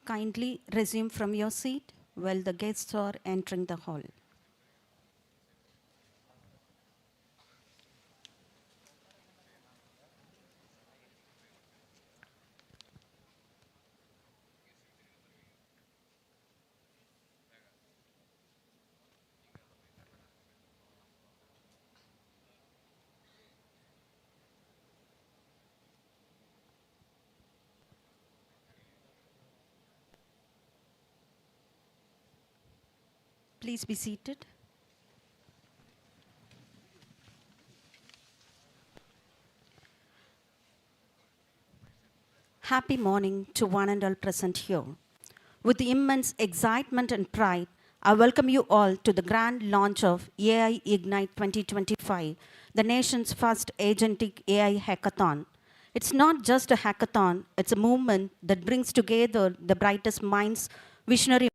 kindly resume from your seat while the guests are entering the hall. Please be seated. Happy morning to one and all present here. With immense excitement and pride, I welcome you all to the grand launch of AI IGNITE 2025, the nation's first agentic AI hackathon. It's not just a hackathon, it's a movement that brings together the brightest minds, visionary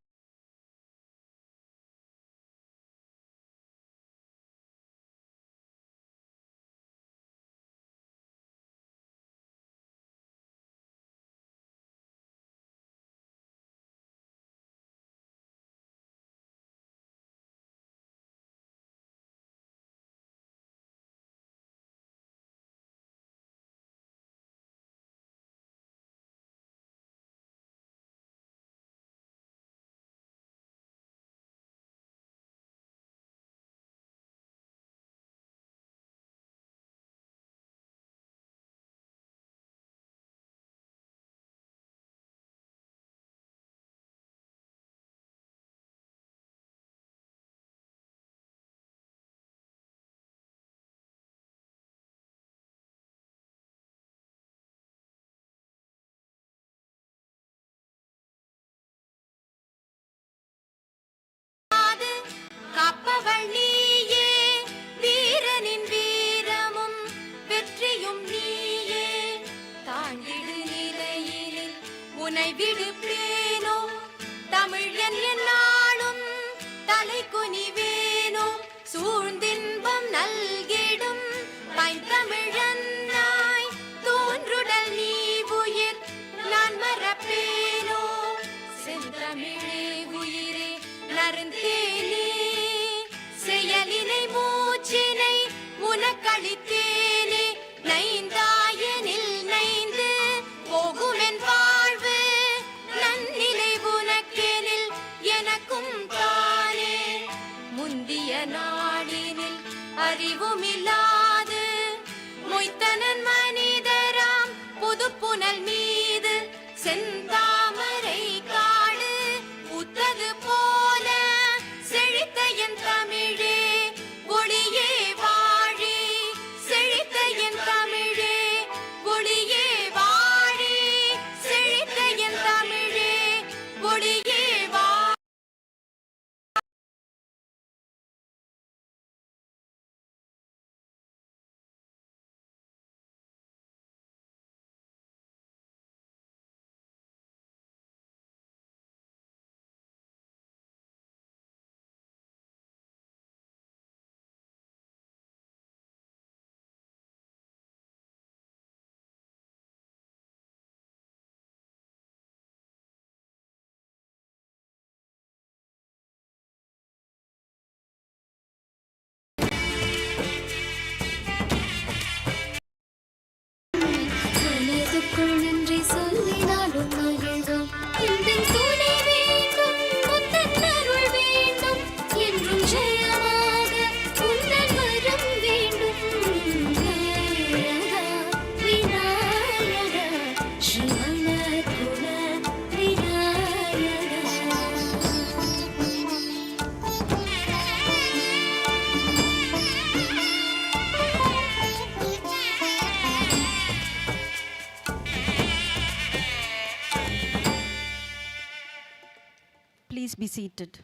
Please be seated.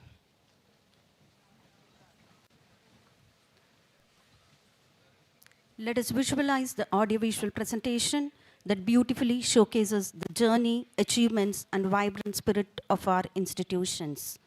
Let us visualize the audiovisual presentation that beautifully showcases the journey, achievements, and vibrant spirit of our institutions.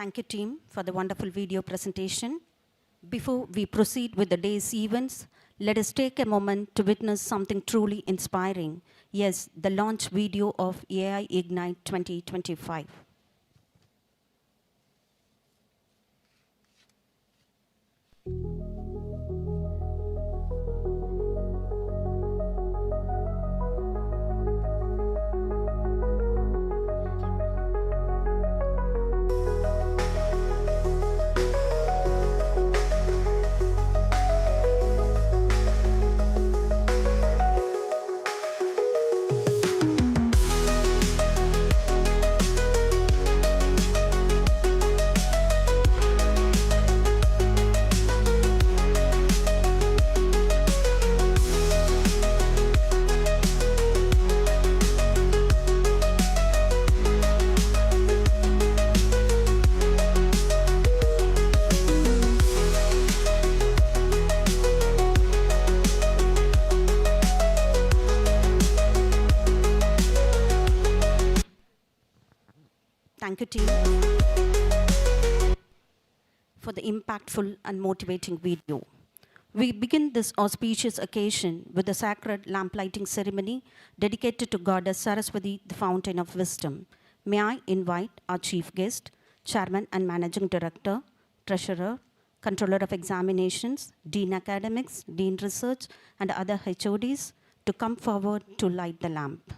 Thank you, team, for the wonderful video presentation. Before we proceed with the day's events, let us take a moment to witness something truly inspiring. Yes, the launch video of AI IGNITE 2025. Thank you, team, for the impactful and motivating video. We begin this auspicious occasion with a sacred lamplighting ceremony dedicated to Goddess Saraswati, the fountain of wisdom. May I invite our chief guest, Chairman and Managing Director, Treasurer, Controller of Examinations, Dean Academics, Dean Research, and other HODs to come forward to light the lamp.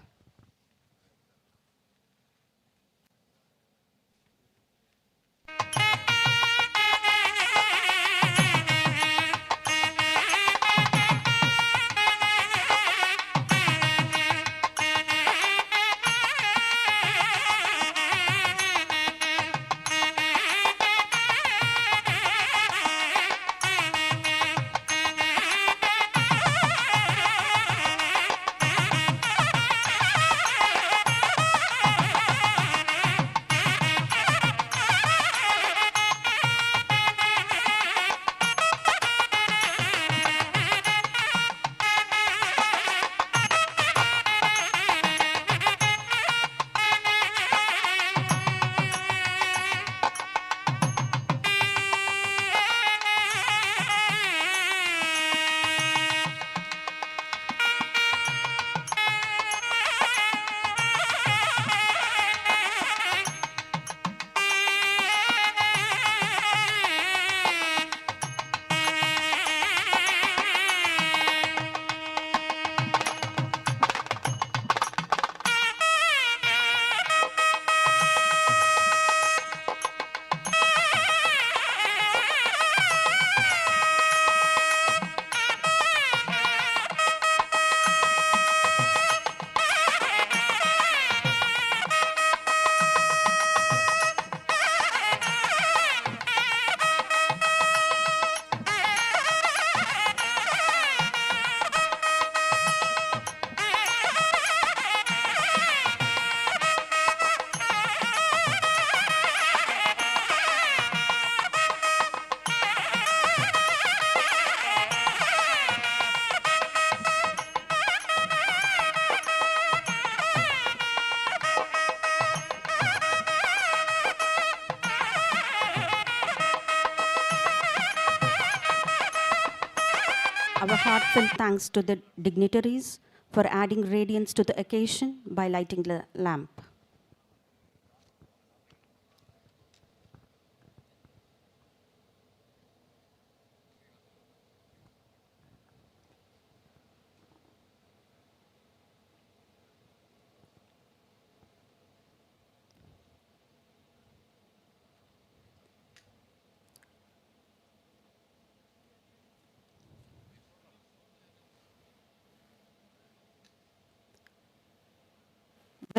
Our heartfelt thanks to the dignitaries for adding radiance to the occasion by lighting the lamp.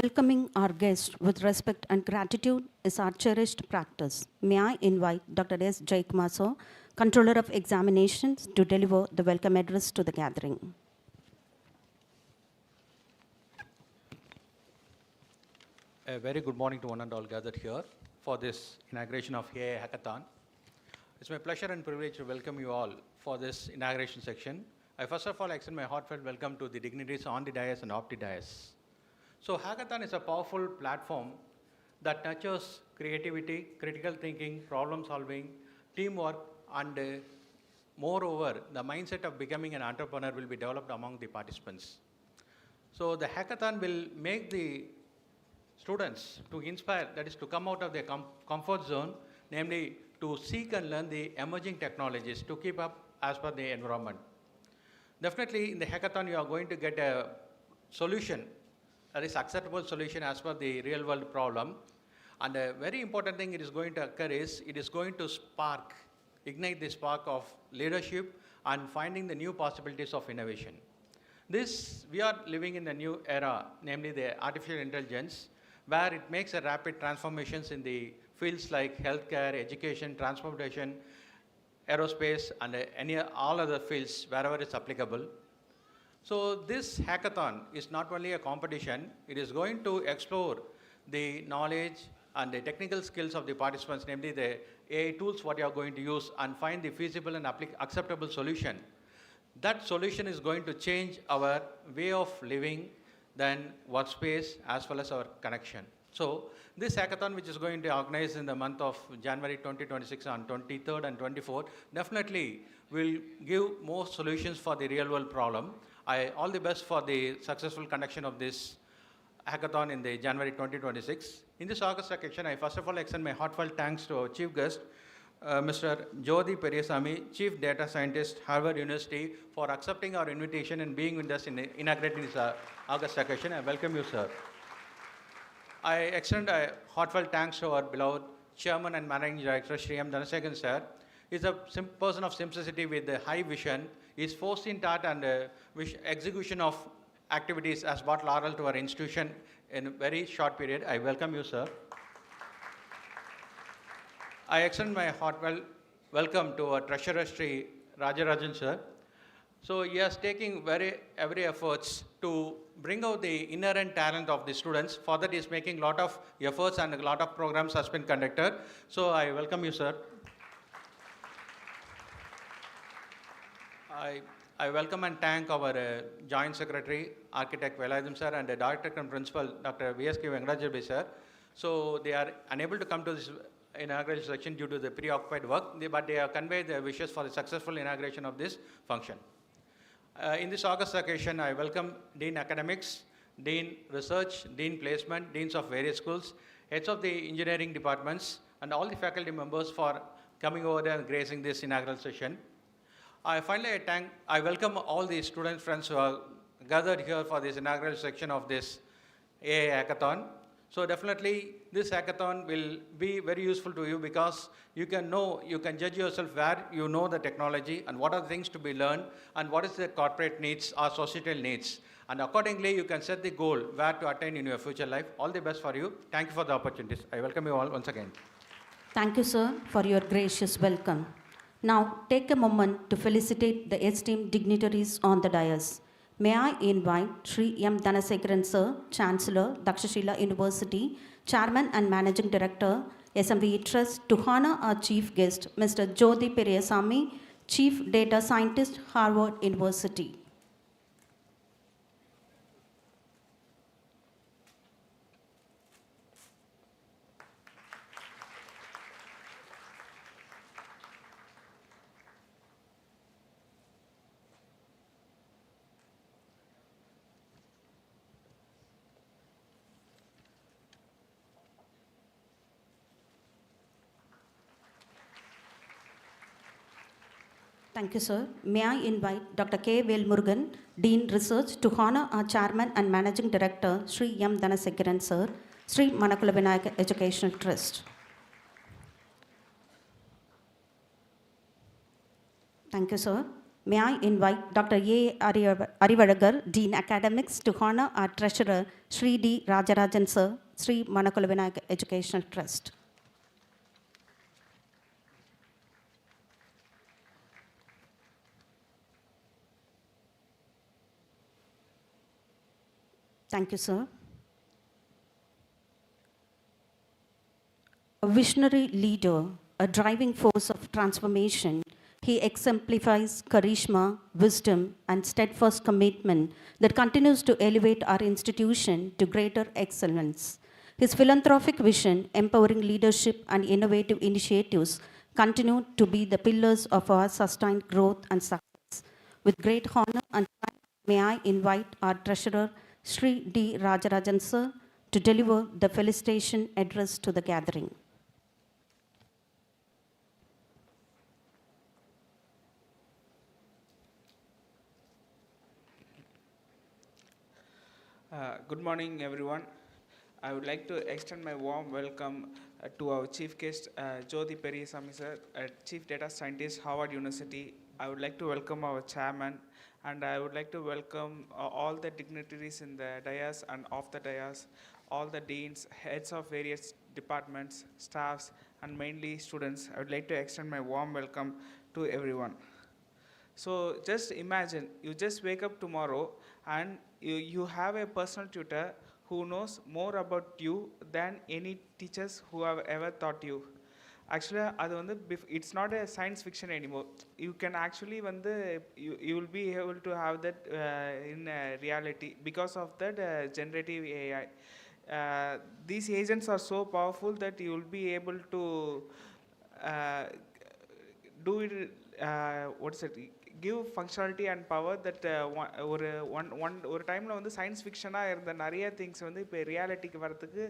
Welcoming our guests with respect and gratitude is our cherished practice. May I invite Dr. S. Jaikumar Sir, Controller of Examinations, to deliver the welcome address to the gathering. A very good morning to one and all gathered here for this inauguration of AI Hackathon. It's my pleasure and privilege to welcome you all for this inauguration section. I first of all extend my heartfelt welcome to the dignitaries on the dais and off the dais. So Hackathon is a powerful platform that nurtures creativity, critical thinking, problem solving, teamwork, and moreover, the mindset of becoming an entrepreneur will be developed among the participants. So the hackathon will make the students to inspire, that is to come out of their comfort zone, namely to seek and learn the emerging technologies to keep up as per the environment. Definitely in the hackathon you are going to get a solution, that is acceptable solution as per the real world problem. And a very important thing it is going to occur is, it is going to ignite the spark of leadership and finding the new possibilities of innovation. We are living in a new era, namely the artificial intelligence, where it makes a rapid transformations in the fields like healthcare, education, transportation, aerospace, and all other fields wherever it's applicable. So this hackathon is not only a competition, it is going to explore the knowledge and the technical skills of the participants, namely the AI tools what you are going to use, and find the feasible and acceptable solution. That solution is going to change our way of living, then workspace, as well as our connection. So this hackathon, which is going to organize in the month of January 2026 on 23rd and 24th, definitely will give more solutions for the real world problem. All the best for the successful conduction of this hackathon in the January 2026. In this August occasion, I first of all extend my heartfelt thanks to our chief guest, Mr. Jyoti Periyasamy, Chief Data Scientist, Harvard University, for accepting our invitation and being with us in inaugurating this August occasion. I welcome you, sir. I extend a heartfelt thanks to our beloved Chairman and Managing Director, Sri M. Dhanasekaran, sir. He's a person of simplicity with a high vision. His foresight thought and execution of activities has brought laurel to our institution in a very short period. I welcome you, sir. I extend my heartfelt welcome to our Treasurer, Sri Rajarajan, sir. So he is taking every efforts to bring out the inherent talent of the students. For that, he is making a lot of efforts and a lot of programs has been conducted. So I welcome you, sir. I welcome and thank our Joint Secretary, Architect Velayudham, sir, and the Director and Principal, Dr. V.S.K. Venkadachalam, sir. So they are unable to come to this inaugural section due to the preoccupied work, but they have conveyed their wishes for the successful inauguration of this function. In this August occasion, I welcome Dean Academics, Dean Research, Dean Placement, Deans of various schools, heads of the engineering departments, and all the faculty members for coming over there and gracing this inaugural session. Finally, I welcome all the student friends who are gathered here for this inaugural section of this AI Hackathon. So definitely, this hackathon will be very useful to you because you can judge yourself where you know the technology and what are the things to be learned and what is the corporate needs or societal needs. And accordingly, you can set the goal where to attain in your future life. All the best for you. Thank you for the opportunities. I welcome you all once again. Thank you, sir, for your gracious welcome. Now, take a moment to felicitate the esteemed dignitaries on the dais. May I invite Sri M. Dhanasekaran, sir, Chancellor, Dakshashila University, Chairman and Managing Director, SMVEC Trust, to honor our chief guest, Mr. Jyoti Periyasamy, Chief Data Scientist, Harvard University. Thank you, sir. May I invite Dr. K. Velmurugan, Dean Research, to honor our Chairman and Managing Director, Sri M. Dhanasekaran, sir, Sri Manakula Vinayagar Educational Trust. Thank you, sir. May I invite Dr. A. Arivalagar, Dean Academics, to honor our Treasurer, Sri D. Rajarajan, sir, Sri Manakula Vinayagar Educational Trust. Thank you, sir. A visionary leader, a driving force of transformation, he exemplifies charisma, wisdom, and steadfast commitment that continues to elevate our institution to greater excellence. His philanthropic vision, empowering leadership and innovative initiatives continue to be the pillars of our sustained growth and success. With great honor and pride, may I invite our treasurer, Sri D. Rajarajan sir, to deliver the felicitation address to the gathering. Good morning, everyone. I would like to extend my warm welcome to our chief guest, Jyoti Perisamy sir, Chief Data Scientist, Harvard University. I would like to welcome our chairman, and I would like to welcome all the dignitaries in the dais and off the dais, all the deans, heads of various departments, staffs, and mainly students. I would like to extend my warm welcome to everyone. So just imagine, you just wake up tomorrow and you have a personal tutor who knows more about you than any teachers who have ever taught you. Actually, it's not a science fiction anymore. You can actually, you will be able to have that in reality because of that generative AI. These agents are so powerful that you will be able to do it, give functionality and power that ஒரு டைமில் வந்து science ஃபிக்ஷனாக இருந்த நிறைய things வந்து இப்போ ரியாலிட்டிக்கு வரத்துக்கு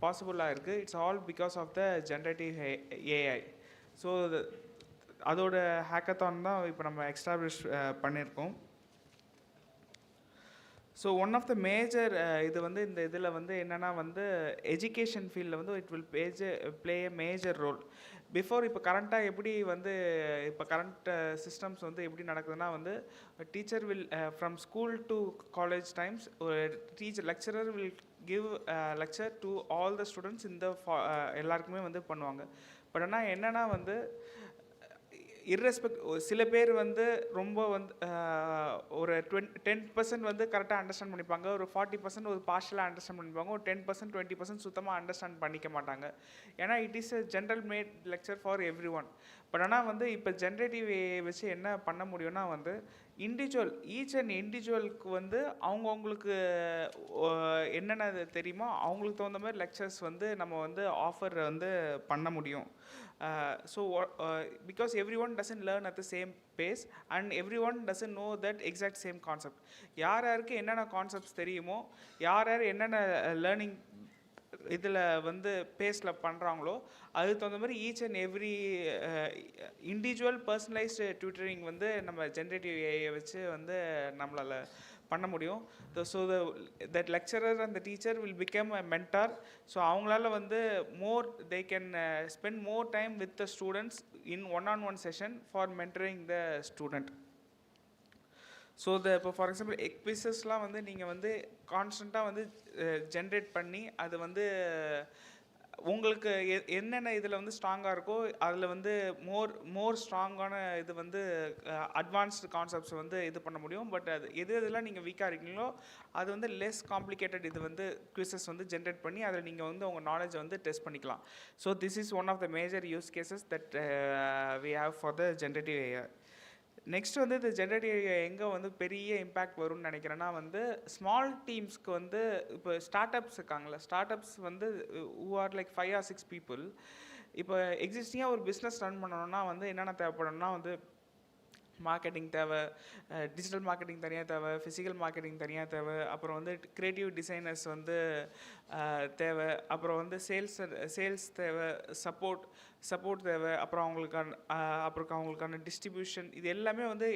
பாசிபிளாக இருக்குது. It's all because of the generative AI. So அதோட ஹேக்கத்தான் தான் இப்போ நம்ம எக்ஸ்டாப்ளிஷ் பண்ணியிருக்கோம். So one of the major இது வந்து இந்த இதில் வந்து என்னென்னா வந்து எஜுகேஷன் ஃபீல்டில் வந்து it will play a major role. Before இப்போ கரண்ட்டாக எப்படி வந்து இப்போ கரண்ட் சிஸ்டம்ஸ் வந்து எப்படி நடக்குதுன்னா வந்து teacher will from school to college times lecturer will give lecture to all the students இந்த எல்லாருக்குமே வந்து பண்ணுவாங்க. பட் ஆனால் என்னென்னா வந்து சில பேர் வந்து ரொம்ப வந்து ஒரு 10% வந்து கரெக்டாக அண்டர்ஸ்டாண்ட் பண்ணிப்பாங்க, ஒரு 40% ஒரு பார்ஷலாக அண்டர்ஸ்டாண்ட் பண்ணிப்பாங்க, ஒரு 10% 20% சுத்தமாக அண்டர்ஸ்டாண்ட் பண்ணிக்க மாட்டாங்க. ஏன்னா it is a general made lecture for everyone. But ஆனால் வந்து இப்போ ஜென்ரேட்டிவ் வச்சு என்ன பண்ண முடியும்னா வந்து ஈச் அண்ட் இண்டிவிஜுவலுக்கு வந்து அவங்கவுங்களுக்கு என்னென்ன தெரியுமோ அவங்களுக்கு தகுந்த மாதிரி லெக்சர்ஸ் வந்து நம்ம வந்து ஆஃபர் வந்து பண்ண முடியும். Because everyone doesn't learn at the same pace and everyone doesn't know that exact same concept. யாருக்கு என்னென்ன கான்செப்ட்ஸ் தெரியுமோ, யார் என்னென்ன லேர்னிங் இதில் வந்து பேஸில் பண்ணுறாங்களோ அதுக்கு தகுந்த மாதிரி each and every individual personalised tutoring வந்து நம்ம ஜென்ரேட்டிவ் ஏஐ வச்சு வந்து நம்மளால் பண்ண முடியும். So that lecturer and the teacher will become a mentor. So அவங்களால வந்து they can spend more time with the students in one on one session for mentoring the student. So இப்போ ஃபார் எக்ஸாம்பிள் குவிஸஸ்லாம் வந்து நீங்கள் வந்து கான்ஸ்டண்ட்டாக வந்து ஜென்ரேட் பண்ணி அது வந்து உங்களுக்கு என்னென்ன இதில் வந்து ஸ்ட்ராங்காக இருக்கோ அதில் வந்து மோர் ஸ்ட்ராங்கான இது வந்து அட்வான்ஸ்டு கான்செப்ட்ஸ் வந்து இது பண்ண முடியும். பட் அது எதெல்லாம் நீங்கள் வீக்காக இருக்கீங்களோ அது வந்து லெஸ் காம்ப்ளிகேட்டட் இது வந்து குவிசஸ் வந்து ஜென்ரேட் பண்ணி அதில் நீங்கள் வந்து உங்கள் நாலேஜை வந்து டெஸ்ட் பண்ணிக்கலாம். So this is one of the major use cases that we have for the generative AI. Next வந்து இந்த ஜென்ரேட்டிவ் எங்கே வந்து பெரிய இம்பேக்ட் வரும்னு நினைக்கிறேன்னா வந்து ஸ்மால் டீம்ஸ்க்கு வந்து இப்போ ஸ்டார்ட் அப்ஸ் இருக்காங்களே, ஸ்டார்ட் அப்ஸ் வந்து who are like 5 or 6 people. இப்போ எக்ஸிஸ்டிங்காக ஒரு பிஸ்னஸ் ரன் பண்ணணும்னா வந்து என்னென்ன தேவைப்படும்னா வந்து மார்க்கெட்டிங் தேவை, டிஜிட்டல் மார்க்கெட்டிங் தனியாக தேவை, ஃபிசிக்கல் மார்க்கெட்டிங் தனியாக தேவை, அப்புறம் வந்து க்ரியேட்டிவ் டிசைனர்ஸ் வந்து தேவை, அப்புறம் வந்து சேல்ஸ் தேவை, சப்போர்ட் தேவை, அப்புறம் அவங்களுக்கான டிஸ்ட்ரிபியூஷன், இது எல்லாமே வந்து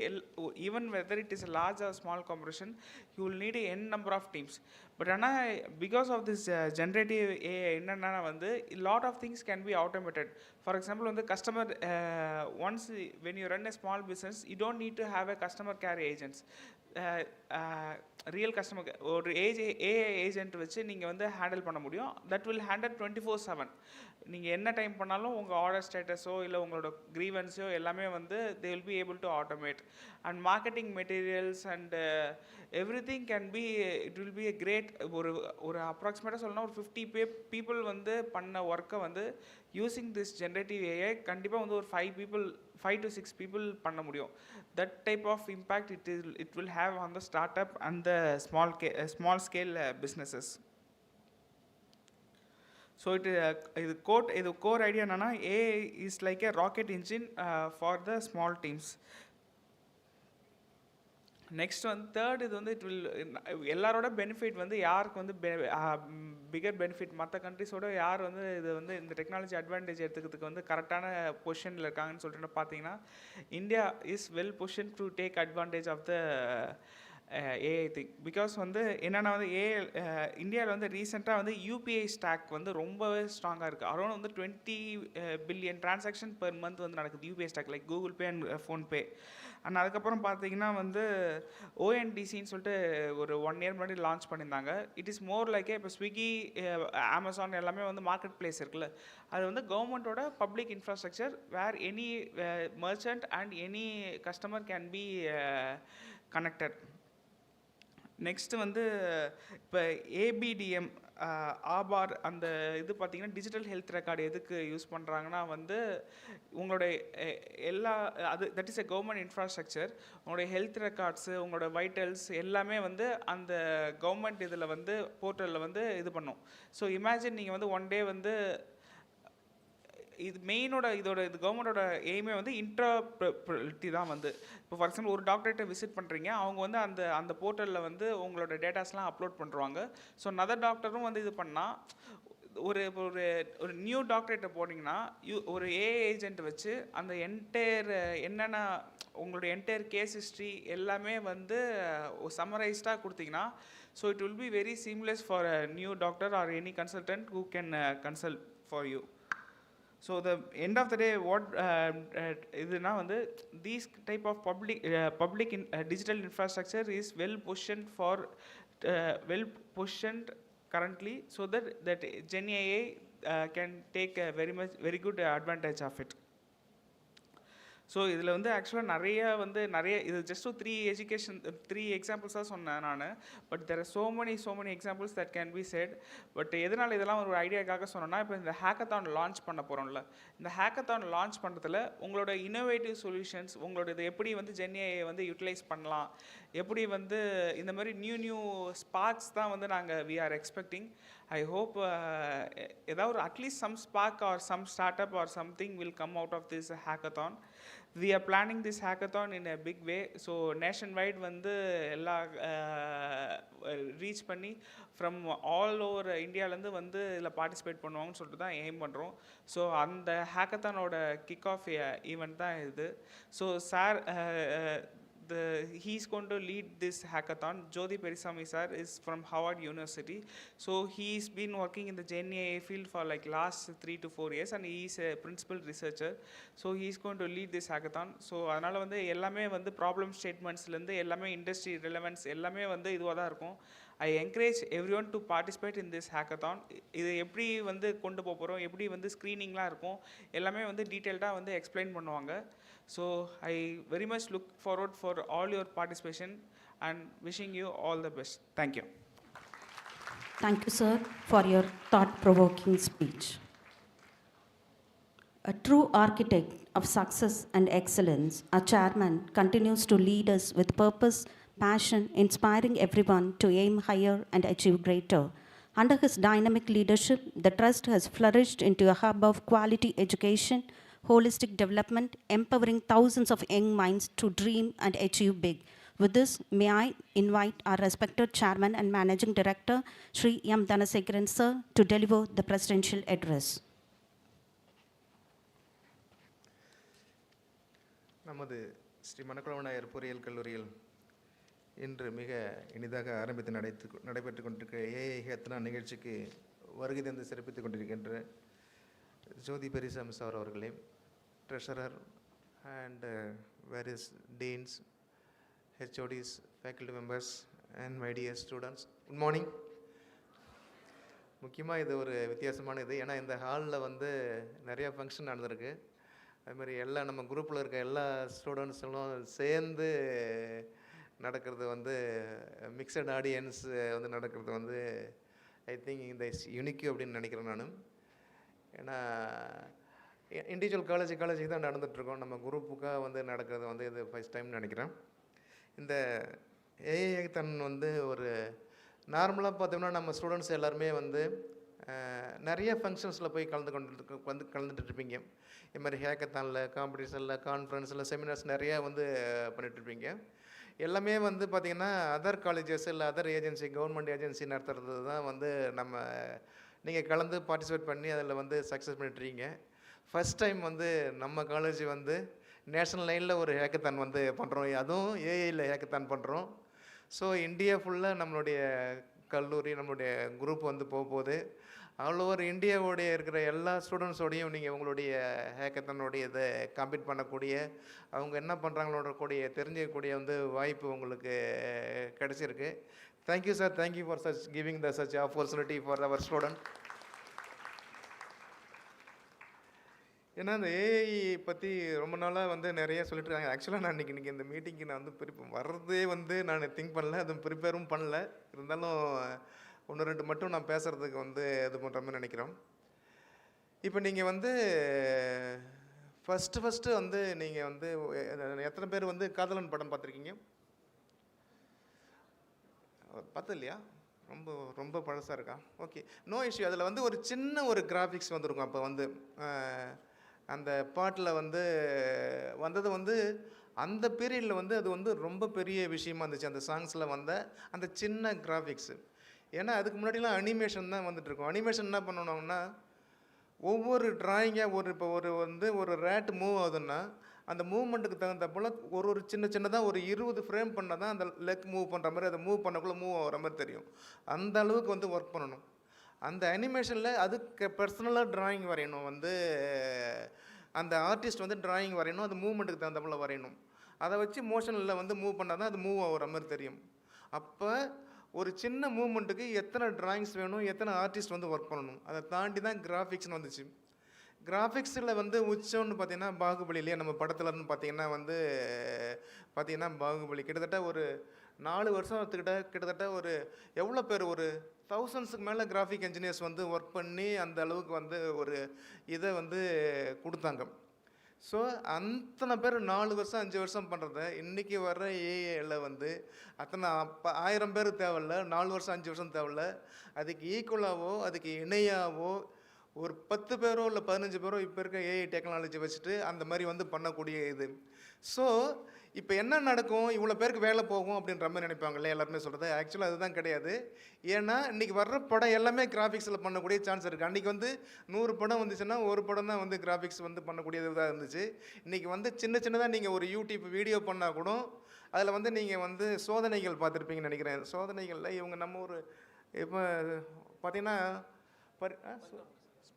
even whether it is large or small corporation you will need n number of teams. But ஆனால் because of this generative AI என்னென்னா வந்து lot of things can be automated. For example வந்து customer once when you run a small business you don't need to have a customer care agents. Real customer ஒரு AI agent வச்சு நீங்கள் வந்து handle பண்ண முடியும். That will handle 24/7. நீங்கள் என்ன time பண்ணாலும் உங்கள் ஆர்டர் ஸ்டேட்டஸோ இல்லை உங்களோட க்ரீவன்ஸோ எல்லாமே வந்து they will be able to automate. And marketing materials and everything can be it will be a great. ஒரு அப்ராக்சிமேட்டாக சொல்லணும்னா ஒரு 50 people வந்து பண்ண ஒர்க்கை வந்து யூஸிங் திஸ் ஜென்ரேட்டிவ் ஏஐ கண்டிப்பாக வந்து ஒரு 5 to 6 people பண்ண முடியும். That type of impact it will have on the startup and the small scale businesses. So இது core idea என்னன்னா AI is like a rocket engine for the small teams. Next வந்து third இது வந்து it will எல்லாரோட benefit வந்து யாருக்கு வந்து figure benefit மற்ற கண்ட்ரிஸோட யார் வந்து இது வந்து இந்த டெக்னாலஜி அட்வான்டேஜ் எடுத்துக்கிறதுக்கு வந்து கரெக்டான பொசிஷனில் இருக்காங்கன்னு சொல்லிட்டு பார்த்தீங்கன்னா India is well position to take advantage of the AI thing. Because வந்து என்னென்னா வந்து இந்தியாவில் வந்து ரீசெண்டாக வந்து யூபிஐ ஸ்டாக் வந்து ரொம்பவே ஸ்ட்ராங்காக இருக்குது. அரௌண்ட் வந்து 20 பில்லியன் டிரான்சாக்ஷன் பெர் மந்த் வந்து நடக்குது UPI stack, like Google Pay and PhonePe. And அதுக்கப்புறம் பார்த்தீங்கன்னா வந்து ஓஎன்டிசின்னு சொல்லிட்டு ஒரு 1 இயர் முன்னாடி லான்ச் பண்ணியிருந்தாங்க. இட் இஸ் மோர் லைக் இப்போ ஸ்விக்கி, அமேசான் எல்லாமே வந்து மார்க்கெட் பிளேஸ் இருக்குல்ல, அது வந்து கவர்மெண்ட்டோட public infrastructure where any merchant and any customer can be connected. Next வந்து இப்போ ஏபிடிஎம் ஆபார் அந்த இது பார்த்திங்கன்னா டிஜிட்டல் ஹெல்த் ரெக்கார்டு எதுக்கு யூஸ் பண்ணுறாங்கன்னா வந்து உங்களுடைய எல்லா அது that is a government infrastructure. உங்களுடைய ஹெல்த் ரெக்கார்ட்ஸு, உங்களோட வைட்டல்ஸ் எல்லாமே வந்து அந்த கவர்மெண்ட் இதில் வந்து போர்ட்டலில் வந்து இது பண்ணும். ஸோ இமேஜின் நீங்கள் வந்து ஒன் டே வந்து இது மெயினோட இது கவர்மெண்டோட எய்மே வந்து இன்டர்பிரபிலிட்டி தான். வந்து இப்போ ஃபார் எக்ஸாம்பிள் ஒரு டாக்டர்கிட்ட விசிட் பண்ணுறீங்க, அவங்க வந்து அந்த போர்ட்டலில் வந்து உங்களோட டேட்டாஸ்லாம் அப்லோட் பண்ணுறாங்க. ஸோ நதர் டாக்டரும் வந்து இது பண்ணால் ஒரு ஒரு நியூ டாக்டர்கிட்ட போனீங்கன்னா ஒரு ஏஐ ஏஜென்ட் வச்சு அந்த என்டையர் என்னென்ன உங்களுடைய என்டையர் கேஸ் ஹிஸ்ட்ரி எல்லாமே வந்து சம்மரைஸ்டாக கொடுத்தீங்கன்னா so it will be very seamless for a new doctor or any consultant who can consult for you. So the end of the day what iduna vandu these type of public digital infrastructure is well positioned currently, so that Gen AI can take a very good advantage of it. So இதில் வந்து ஆக்சுவலாக நிறைய இது just 3 எக்ஸாம்பிள்ஸாக சொன்னேன் நான். But there are so many examples that can be set. But எதனால் இதெல்லாம் ஒரு ஐடியாக்காக சொன்னோன்னா, இப்போ இந்த ஹேக்கத்தான் லான்ச் பண்ண போகிறோம்ல, இந்த ஹேக்கத்தான் லான்ச் பண்ணுறதுல உங்களோட இன்னோவேட்டிவ் சொல்யூஷன்ஸ், உங்களோட இது எப்படி வந்து ஜென் ஏஐ வந்து யூட்டிலைஸ் பண்ணலாம், எப்படி வந்து இந்த மாதிரி நியூ ஸ்பார்க்ஸ் தான் வந்து நாங்கள் we are expecting. I hope ஏதாவது at least some spark or some start up or something will come out of this hackathon. We are planning this hackathon in a big way. So nationwide வந்து எல்லா reach பண்ணி from all over இந்தியாவிலேருந்து வந்து இதில் participate பண்ணுவாங்கன்னு சொல்லிட்டு தான் aim பண்ணுறோம். ஸோ அந்த ஹேக்கத்தானோட கிக் ஆஃப் ஈவெண்ட் தான் இது. So sir he's going to lead this hackathon. Jyoti Perisami sir is from Howard University. So he's been working in the Gen AI field for like last 3 to 4 years and he is a principal researcher. So he's going to lead this hackathon. So அதனால வந்து எல்லாமே வந்து problem ஸ்டேட்மெண்ட்ஸ்லேருந்து எல்லாமே industry relevance எல்லாமே வந்து இதுவாக தான் இருக்கும். I encourage everyone to participate in this hackathon. இது எப்படி வந்து கொண்டு போகிறோம், எப்படி வந்து ஸ்க்ரீனிங்லாம் இருக்கும், எல்லாமே வந்து டீட்டெயில்டாக வந்து எக்ஸ்பிளைன் பண்ணுவாங்க. So I very much look forward for all your participation and wishing you all the best. Thank you. Thank you, sir, for your thought-provoking speech. A true architect of success and excellence, our chairman continues to lead us with purpose, passion, inspiring everyone to aim higher and achieve greater. Under his dynamic leadership, the trust has flourished into a hub of quality education, holistic development, empowering thousands of young minds to dream and achieve big. With this, may I invite our respected Chairman and Managing Director, Sri M. Dhanasekaran sir, to deliver the presidential address. நமது ஸ்ரீ மணக்குள விநாயகர் பொறியியல் கல்லூரியில் இன்று மிக இனிதாக ஆரம்பித்து நடைபெற்று கொண்டிருக்கிற AI hackathon நிகழ்ச்சிக்கு வருகை தந்து சிறப்பித்துக் கொண்டிருக்கின்ற ஜோதி பெரிசாமி சார் அவர்களே, treasurer and various teens, HODs, faculty members and my dear students, good morning. முக்கியமாக இது ஒரு வித்தியாசமான இது. ஏன்னா இந்த ஹாலில் வந்து நிறையா ஃபங்க்ஷன் நடந்திருக்கு. அதுமாதிரி எல்லா நம்ம குரூப்பில் இருக்க எல்லா ஸ்டூடெண்ட்ஸும் சேர்ந்து நடக்கிறது வந்து மிக்சட் ஆடியன்ஸ் வந்து நடக்கிறது வந்து ஐ திங்க் இந்த யூனிக் அப்படின்னு நினைக்கிறேன் நான். ஏன்னா இண்டிவிஜுவல் காலேஜுக்கு தான் நடந்துகிட்ருக்கோம். நம்ம குரூப்புக்காக வந்து நடக்கிறது வந்து இது ஃபர்ஸ்ட் டைம் நினைக்கிறேன். இந்த ஏஐ ஹேக்கத்தான் வந்து ஒரு நார்மலாக பார்த்தோம்னா நம்ம ஸ்டூடெண்ட்ஸ் எல்லாருமே வந்து நிறைய ஃபங்க்ஷன்ஸில் போய் கலந்துட்டு இருப்பீங்க. இது மாதிரி ஹேக்கத்தானில், காம்படிஷனில், கான்ஃபரன்ஸில், செமினார்ஸ் நிறையா வந்து பண்ணிகிட்ருப்பீங்க. எல்லாமே வந்து பார்த்திங்கன்னா அதர் காலேஜஸ் இல்லை அதர் ஏஜென்சி, கவர்மெண்ட் ஏஜென்சி நடத்துறது தான் வந்து நீங்கள் கலந்து பார்ட்டிசிபேட் பண்ணி அதில் வந்து சக்ஸஸ் பண்ணிட்டுருக்கீங்க. ஃபஸ்ட் டைம் வந்து நம்ம காலேஜ் வந்து நேஷ்னல் லைனில் ஒரு ஹேக்கத்தான் வந்து பண்ணுறோம். அதுவும் ஏஐயில் ஹேக்கத்தான் பண்ணுறோம். ஸோ இந்தியா ஃபுல்லாக நம்மளுடைய கல்லூரி, நம்மளுடைய குரூப் வந்து போகுது. ஆல் ஓவர் இந்தியாவோடைய இருக்கிற எல்லா ஸ்டூடெண்ட்ஸோடையும் நீங்கள் உங்களுடைய ஹேக்கத்தானுடைய இதை காம்பீட் பண்ணக்கூடிய, அவங்க என்ன பண்ணுறாங்களோட கூடிய தெரிஞ்சிக்கக்கூடிய வந்து வாய்ப்பு உங்களுக்கு கிடச்சிருக்கு. Thank you sir, thank you for such giving the such opportunity for our student. ஏன்னா இந்த ஏஐ பற்றி ரொம்ப நாளாக வந்து நிறைய சொல்லிட்டு இருக்காங்க. ஆக்சுவலாக நான் இன்றைக்கி இந்த மீட்டிங்க்கு நான் வந்து வர்றதே வந்து நான் திங்க் பண்ணல, அதுவும் ப்ரிப்பேரும் பண்ணல. இருந்தாலும் 1-2 மட்டும் நான் பேசுகிறதுக்கு வந்து இது பண்ணுற மாதிரி நினைக்கிறோம். இப்போ நீங்கள் வந்து ஃபஸ்ட்டு வந்து நீங்கள் வந்து எத்தனை பேர் வந்து காதலன் படம் பார்த்துருக்கீங்க? பார்த்தது இல்லையா? ரொம்ப ரொம்ப பழசாக இருக்கா? Okay, no issue. அதில் வந்து ஒரு சின்ன ஒரு கிராஃபிக்ஸ் வந்துருக்கும். அப்போ வந்து அந்த பாட்டில் வந்து வந்தது வந்து அந்த பீரியடில் வந்து அது வந்து ரொம்ப பெரிய விஷயமா இருந்துச்சு, அந்த சாங்ஸில் வந்த அந்த சின்ன கிராஃபிக்ஸு. ஏன்னா அதுக்கு முன்னாடிலாம் அனிமேஷன் தான் வந்துட்டுருக்கும். அனிமேஷன் என்ன பண்ணணும்னா ஒவ்வொரு ட்ராயிங்காக ஒரு ரேட் மூவ் ஆகுதுன்னா அந்த மூவ்மெண்ட்டுக்கு தகுந்த போல் ஒரு சின்னதாக ஒரு 20 ஃப்ரேம் பண்ணால் தான் அந்த லெக் மூவ் பண்ணுற மாதிரி, அதை மூவ் பண்ணக்குள்ளே மூவ் ஆகிற மாதிரி தெரியும். அந்த அளவுக்கு வந்து ஒர்க் பண்ணணும். அந்த அனிமேஷனில் அதுக்கு பர்சனலாக ட்ராயிங் வரையணும். வந்து அந்த ஆர்டிஸ்ட் வந்து ட்ராயிங் வரையணும், அது மூவ்மெண்ட்டுக்கு தகுந்த போல் வரையணும். அதை வச்சு மோஷனில் வந்து மூவ் பண்ணால் தான் அது மூவ் ஆகிற மாதிரி தெரியும். அப்போ ஒரு சின்ன மூவ்மெண்ட்டுக்கு எத்தனை ட்ராயிங்ஸ் வேணும், எத்தனை ஆர்டிஸ்ட் வந்து ஒர்க் பண்ணணும், அதை தாண்டி தான் கிராஃபிக்ஸ்னு வந்துச்சு. கிராஃபிக்ஸில் வந்து உச்சம்னு பார்த்தீங்கன்னா பாகுபலியிலேயே நம்ம படத்துலன்னு பார்த்தீங்கன்னா பாகுபலி கிட்டத்தட்ட ஒரு 4 வருஷம் கிட்டத்தட்ட ஒரு எவ்வளோ பேர், ஒரு 1000க்கு மேலே கிராஃபிக் இன்ஜினியர்ஸ் வந்து ஒர்க் பண்ணி அந்த அளவுக்கு வந்து ஒரு இதை வந்து கொடுத்தாங்க. ஸோ அத்தனை பேர் 4 வருஷம் 5 வருஷம் பண்ணுறத இன்றைக்கி வர்ற ஏஐயில் வந்து அத்தனை 1000 பேர் தேவையில்ல, 4 வருஷம் 5 வருஷம் தேவையில்ல. அதுக்கு ஈக்குவலாகவோ அதுக்கு இணையாகவோ ஒரு 10 பேரோ இல்லை 15 பேரோ இப்போ இருக்க ஏஐ டெக்னாலஜி வச்சுட்டு அந்த மாதிரி வந்து பண்ணக்கூடிய இது. ஸோ இப்போ என்ன நடக்கும், இவ்வளோ பேருக்கு வேலை போகும் அப்படின்ற மாதிரி நினைப்பாங்கல்ல எல்லாருமே சொல்கிறது. ஆக்சுவலாக அதுதான் கிடையாது. ஏன்னா இன்றைக்கி வர்ற படம் எல்லாமே கிராஃபிக்ஸில் பண்ணக்கூடிய சான்ஸ் இருக்குது. அன்றைக்கி வந்து 100 படம் வந்துச்சுன்னா ஒரு படம் தான் வந்து கிராஃபிக்ஸ் வந்து பண்ணக்கூடிய இதாக இருந்துச்சு. இன்றைக்கி வந்து சின்னதாக நீங்கள் ஒரு யூடியூப் வீடியோ பண்ணால் கூட அதில் வந்து நீங்கள் வந்து சோதனைகள் பார்த்துருப்பீங்கன்னு நினைக்கிறேன். சோதனைகளில் இவங்க நம்ம ஒரு இப்போ பார்த்தீங்கன்னா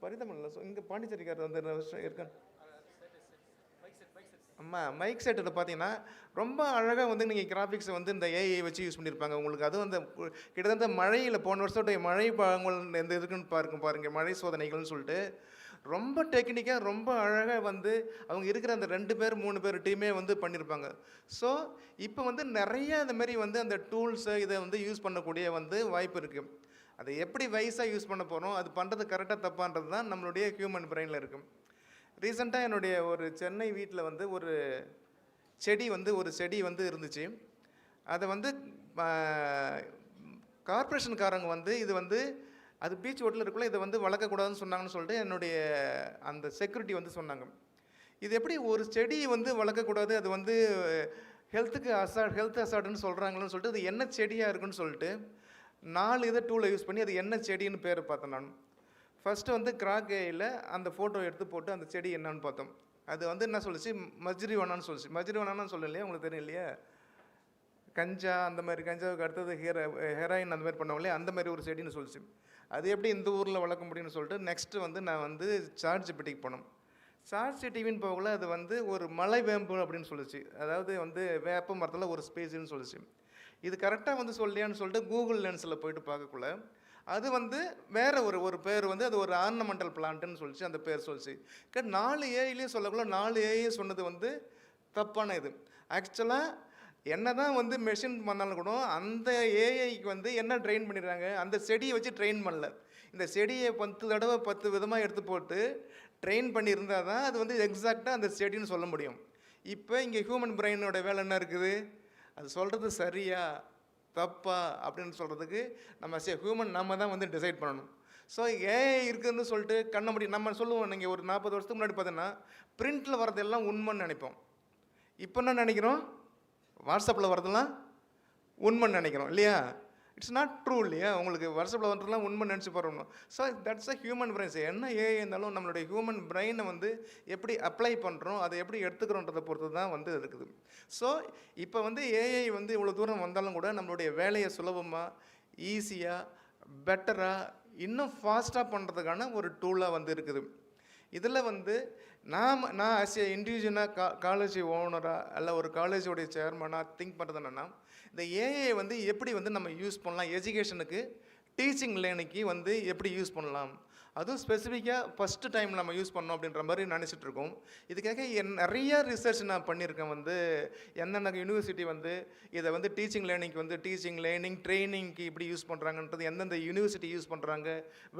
பரிதமில்ல, இங்கே பாண்டிச்சேரிக்காரர் வந்து இருக்காங்க. ஆமாம், மைக் செட்டில் பார்த்தீங்கன்னா ரொம்ப அழகாக வந்து நீங்கள் கிராஃபிக்ஸை வந்து இந்த ஏஐ வச்சு யூஸ் பண்ணியிருப்பாங்க. உங்களுக்கு அதுவும் அந்த கிட்டத்தட்ட மழையில் போன வருஷத்துடைய மழை பழங்கள் எந்த இதுக்குன்னு பாருங்கள், மழை சோதனைகள்னு சொல்லிட்டு ரொம்ப டெக்னிக்காக ரொம்ப அழகாக வந்து அவங்க இருக்கிற அந்த 2 பேர் 3 பேர் டீமே வந்து பண்ணியிருப்பாங்க. ஸோ இப்போ வந்து நிறைய இந்த மாதிரி வந்து அந்த டூல்ஸை இதை வந்து யூஸ் பண்ணக்கூடிய வந்து வாய்ப்பு இருக்குது. அதை எப்படி வைஸாக யூஸ் பண்ண போகிறோம், அது பண்ணுறது கரெக்டாக தப்பான்றது தான் நம்மளுடைய ஹியூமன் பிரெயினில் இருக்கும். ரீசெண்டாக என்னுடைய ஒரு சென்னை வீட்டில் வந்து ஒரு செடி வந்து இருந்துச்சு. அதை வந்து கார்ப்பரேஷன்காரங்க வந்து இது வந்து அது பீச் ஓட்டில் இருக்குள்ள இதை வந்து வளர்க்கக்கூடாதுன்னு சொன்னாங்கன்னு சொல்லிட்டு என்னுடைய அந்த செக்யூரிட்டி வந்து சொன்னாங்க. இது எப்படி ஒரு செடி வந்து வளர்க்கக்கூடாது, அது வந்து ஹெல்த் அசார்டுன்னு சொல்கிறாங்களன்னு சொல்லிட்டு அது என்ன செடியாக இருக்குன்னு சொல்லிட்டு 4 இதை டூலை யூஸ் பண்ணி அது என்ன செடின்னு பேர் பார்த்தேன் நான். ஃபஸ்ட்டு வந்து கிராக் ஏஐயில் அந்த ஃபோட்டோ எடுத்து போட்டு அந்த செடி என்னன்னு பார்த்தோம். அது வந்து என்ன சொல்லிச்சு, மஜ்ரிவானான்னு சொல்லிச்சு. மஜ்ரிவானான்னு சொல்லலையே, உங்களுக்கு தெரியும் இல்லையா, கஞ்சா அந்த மாதிரி, கஞ்சாவுக்கு அடுத்தது ஹெராயின் அந்த மாதிரி பண்ணவங்களே அந்த மாதிரி ஒரு செடின்னு சொல்லிச்சு. அது எப்படி இந்த ஊரில் வளர்க்க முடியும்னு சொல்லிட்டு நெக்ஸ்ட்டு வந்து நான் வந்து சார்ஜிபிட்டிக்கு போனோம். சார்ஜிபிட்டின்னு போகல, அது வந்து ஒரு மலை வேம்பு அப்படின்னு சொல்லிச்சு. அதாவது வந்து வேப்ப மரத்தில் ஒரு ஸ்பேஸ்ன்னு சொல்லிச்சு. இது கரெக்டாக வந்து சொல்லியான்னு சொல்லிட்டு கூகுள் லென்ஸில் போயிட்டு பார்க்கக்குள்ள அது வந்து வேறு ஒரு பேர் வந்து அது ஒரு ஆர்னமெண்டல் பிளான்ட்டுன்னு சொல்லிச்சு, அந்த பேர் சொல்லிச்சு. 4 ஏஐலையும் சொல்லக்குள்ள 4 ஏஐயும் சொன்னது வந்து தப்பான இது. ஆக்சுவலாக என்ன தான் வந்து மெஷின் பண்ணாலும் கூட அந்த ஏஐக்கு வந்து என்ன ட்ரெயின் பண்ணிடுறாங்க, அந்த செடியை வச்சு ட்ரெயின் பண்ணல. இந்த செடியை 10 தடவை 10 விதமாக எடுத்து போட்டு ட்ரெயின் பண்ணியிருந்தால் தான் அது வந்து எக்ஸாக்டாக அந்த செடின்னு சொல்ல முடியும். இப்போ இங்கே ஹியூமன் பிரெயினோட வேலை என்ன இருக்குது, அது சொல்கிறது சரியா தப்பா அப்படின்னு சொல்கிறதுக்கு நம்ம ஹியூமன் நம்ம தான் வந்து டிசைட் பண்ணணும். ஸோ ஏஐ இருக்குதுன்னு சொல்லிட்டு கண்ண முடி நம்ம சொல்லுவோம். நீங்கள் ஒரு 40 வருஷத்துக்கு முன்னாடி பார்த்தீங்கன்னா பிரிண்டில் வரதெல்லாம் உண்மைன்னு நினைப்போம். இப்போ என்ன நினைக்கிறோம்? வாட்ஸ்அப்பில் வரதெல்லாம் உண்மைன்னு நினைக்கிறோம் இல்லையா? இட்ஸ் நாட் ட்ரூ இல்லையா? உங்களுக்கு வாட்ஸ்அப்பில் வரதெல்லாம் உண்மை நினச்சி போகிறோம். So that's a human brains. என்ன ஏஐ இருந்தாலும் நம்மளுடைய ஹியூமன் பிரெயினை வந்து எப்படி அப்ளை பண்ணுறோம், அதை எப்படி எடுத்துக்கிறோன்றதை பொறுத்து தான் வந்து இருக்குது. ஸோ இப்போ வந்து ஏஐ வந்து இவ்வளோ தூரம் வந்தாலும் கூட நம்மளுடைய வேலையை சுலபமாக, ஈஸியாக, பெட்டராக, இன்னும் ஃபாஸ்ட்டாக பண்ணுறதுக்கான ஒரு டூலாக வந்து இருக்குது. இதில் வந்து நான் ஆஸ் ஏ இண்டிவிஜுவலாக காலேஜ் ஓனராக அல்ல ஒரு காலேஜோடைய சேர்மனாக திங்க் பண்ணுறது என்னென்னா, இந்த ஏஐ வந்து எப்படி வந்து நம்ம யூஸ் பண்ணலாம், எஜுகேஷனுக்கு, டீச்சிங் லேர்னிங்க்கு வந்து எப்படி யூஸ் பண்ணலாம், அதுவும் ஸ்பெசிஃபிக்காக ஃபஸ்ட்டு டைம் நம்ம யூஸ் பண்ணோம் அப்படின்ற மாதிரி நினச்சிட்ருக்கோம். இதுக்காக நிறைய ரிசர்ச் நான் பண்ணியிருக்கேன். வந்து என்னென்ன யூனிவர்சிட்டி வந்து இதை வந்து டீச்சிங் லேர்னிங்க்கு வந்து டீச்சிங் லேர்னிங் ட்ரைனிங்க்கு இப்படி யூஸ் பண்ணுறாங்கன்றது, எந்தெந்த யூனிவர்சிட்டி யூஸ் பண்ணுறாங்க,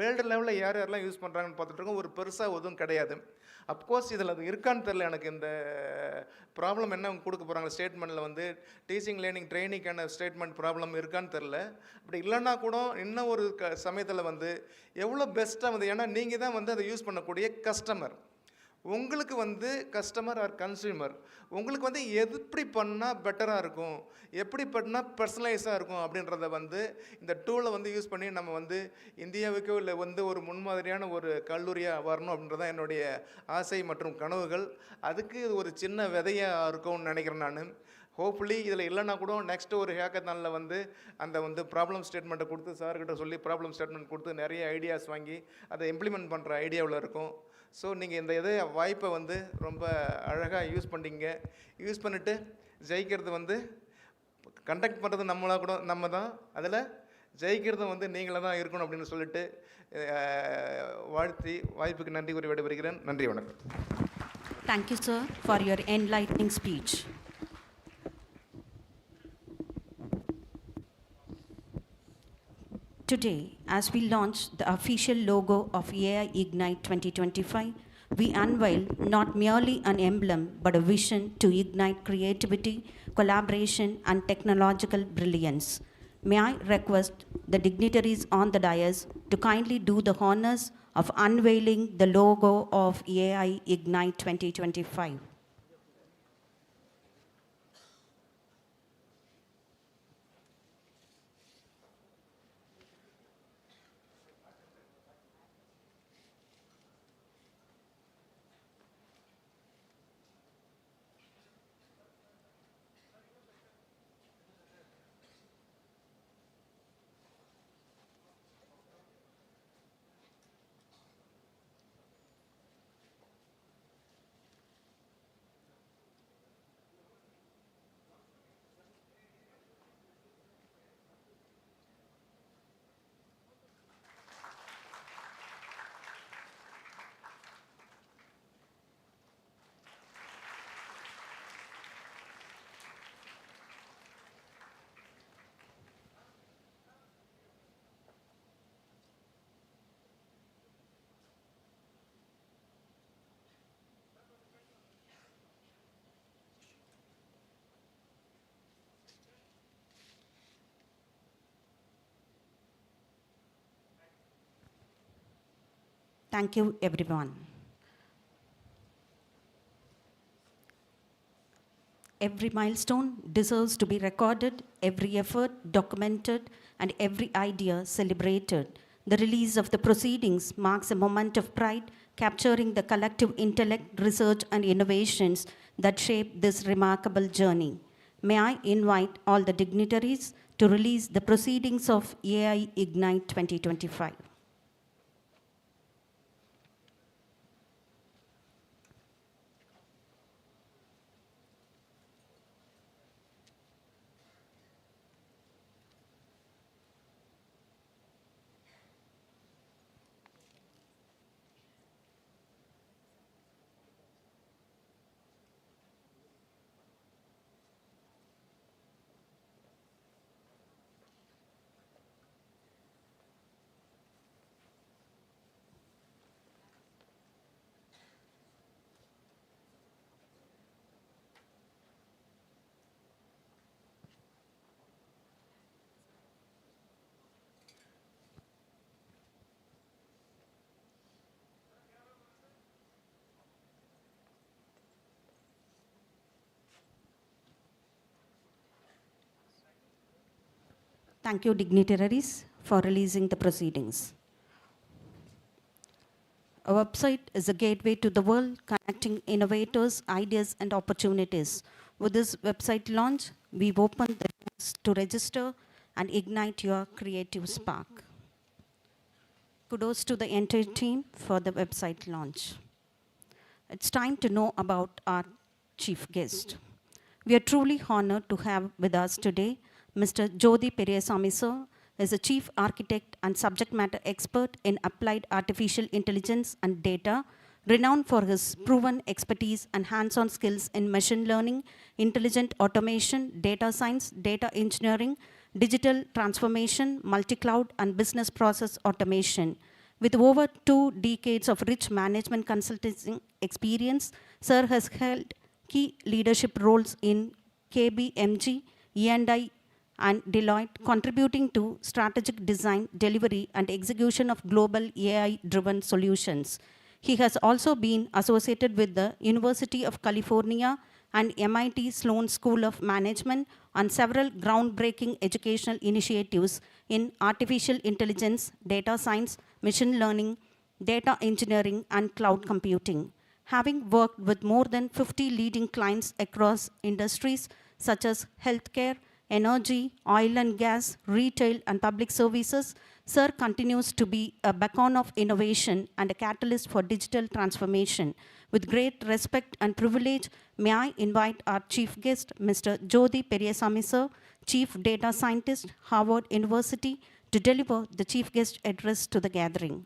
வேர்ல்டு லெவலில் யார் யாரெல்லாம் யூஸ் பண்ணுறாங்கன்னு பார்த்துட்ருக்கோம். ஒரு பெருசாக எதுவும் கிடையாது. அப்கோர்ஸ் இதில் அது இருக்கான்னு தெரில. எனக்கு இந்த ப்ராப்ளம் என்ன கொடுக்க போகிறாங்க ஸ்டேட்மெண்ட்டில் வந்து டீச்சிங் லேர்னிங் ட்ரைனிங்கான ஸ்டேட்மெண்ட் ப்ராப்ளம் இருக்கான்னு தெரில. அப்படி இல்லைன்னா கூட இன்னும் ஒரு சமயத்தில் வந்து எவ்வளோ பெஸ்ட்டாக வந்து, ஏன்னா நீங்கள் தான் வந்து அதை யூஸ் பண்ணக்கூடிய கஸ்டமர். உங்களுக்கு வந்து கஸ்டமர் ஆர் கன்சியூமர், உங்களுக்கு வந்து எப்படி பண்ணால் பெட்டராக இருக்கும், எப்படி பண்ணால் பர்சனலைஸாக இருக்கும் அப்படின்றத வந்து இந்த டூலை வந்து யூஸ் பண்ணி நம்ம வந்து இந்தியாவுக்கோ இல்லை வந்து ஒரு முன்மாதிரியான ஒரு கல்லூரியாக வரணும் அப்படின்றதான் என்னுடைய ஆசை மற்றும் கனவுகள். அதுக்கு ஒரு சின்ன விதையாக இருக்கும்னு நினைக்கிறேன் நான். ஹோப்ஃபுல்லி இதில் இல்லைனா கூட நெக்ஸ்ட்டு ஒரு ஹேக்கத்தானில் வந்து அந்த வந்து ப்ராப்ளம் ஸ்டேட்மெண்ட்டை கொடுத்து சார்கிட்ட சொல்லி ப்ராப்ளம் ஸ்டேட்மெண்ட் கொடுத்து நிறைய ஐடியாஸ் வாங்கி அதை இம்ப்ளிமெண்ட் பண்ணுற ஐடியாவில் இருக்கும். ஸோ நீங்கள் இந்த வாய்ப்பை வந்து ரொம்ப அழகாக யூஸ் பண்ணிங்க. யூஸ் பண்ணிவிட்டு ஜெயிக்கிறது வந்து கண்டக்ட் பண்ணுறது நம்மளாக கூட நம்ம தான், அதில் ஜெயிக்கிறது வந்து நீங்களாக தான் இருக்கணும் அப்படின்னு சொல்லிட்டு வாழ்த்தி வாய்ப்புக்கு நன்றி கூறி விடைபெறுகிறேன். நன்றி, வணக்கம். Thank you, sir, for your enlightening speech. Today, as we launch the official logo of AI IGNITE 2025, we unveil not merely an emblem but a vision to ignite creativity, collaboration, and technological brilliance. May I request the dignitaries on the dais to kindly do the honors of unveiling the logo of AI IGNITE 2025. Thank you, everyone. Every milestone deserves to be recorded, every effort documented, and every idea celebrated. The release of the proceedings marks a moment of pride, capturing the collective intellect, research, and innovations that shape this remarkable journey. May I invite all the dignitaries to release the proceedings of AI IGNITE 2025. Thank you, dignitaries, for releasing the proceedings. Our website is a gateway to the world, connecting innovators, ideas, and opportunities. With this website launch, we've opened the doors to register and ignite your creative spark. Kudos to the entire team for the website launch. It's time to know about our chief guest. We are truly honored to have with us today Mr. Jyoti Periyasamy sir is a chief architect and subject matter expert in applied artificial intelligence and data, renowned for his proven expertise and hands-on skills in machine learning, intelligent automation, data science, data engineering, digital transformation, multi-cloud, and business process automation. With over 2 decades of rich management consulting experience, sir has held key leadership roles in KBMG, E&I, and Deloitte, contributing to strategic design, delivery, and execution of global AI-driven solutions. He has also been associated with the University of California and MIT Sloan School of Management on several groundbreaking educational initiatives in artificial intelligence, data science, machine learning, data engineering, and cloud computing. Having worked with more than 50 leading clients across industries such as healthcare, energy, oil and gas, retail, and public services, sir continues to be a beacon of innovation and a catalyst for digital transformation. With great respect and privilege, may I invite our chief guest, Mr. Jyoti Periyasamy sir, Chief Data Scientist, Harvard University, to deliver the chief guest address to the gathering.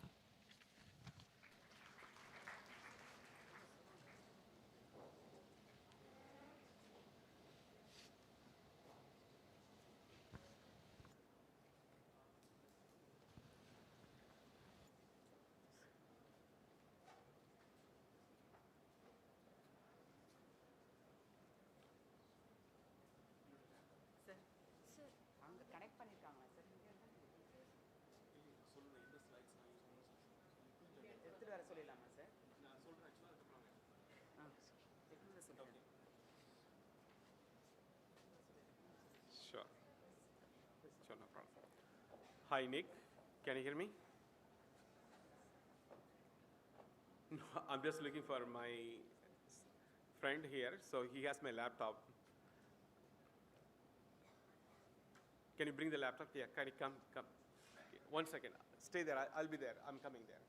Sure. Sure, no problem. Hi, Nick. Can you hear me? No, I'm just looking for my friend here. So he has my laptop. Can you bring the laptop? Yeah, can you come? 1 second. Stay there. I'll be there. I'm coming there.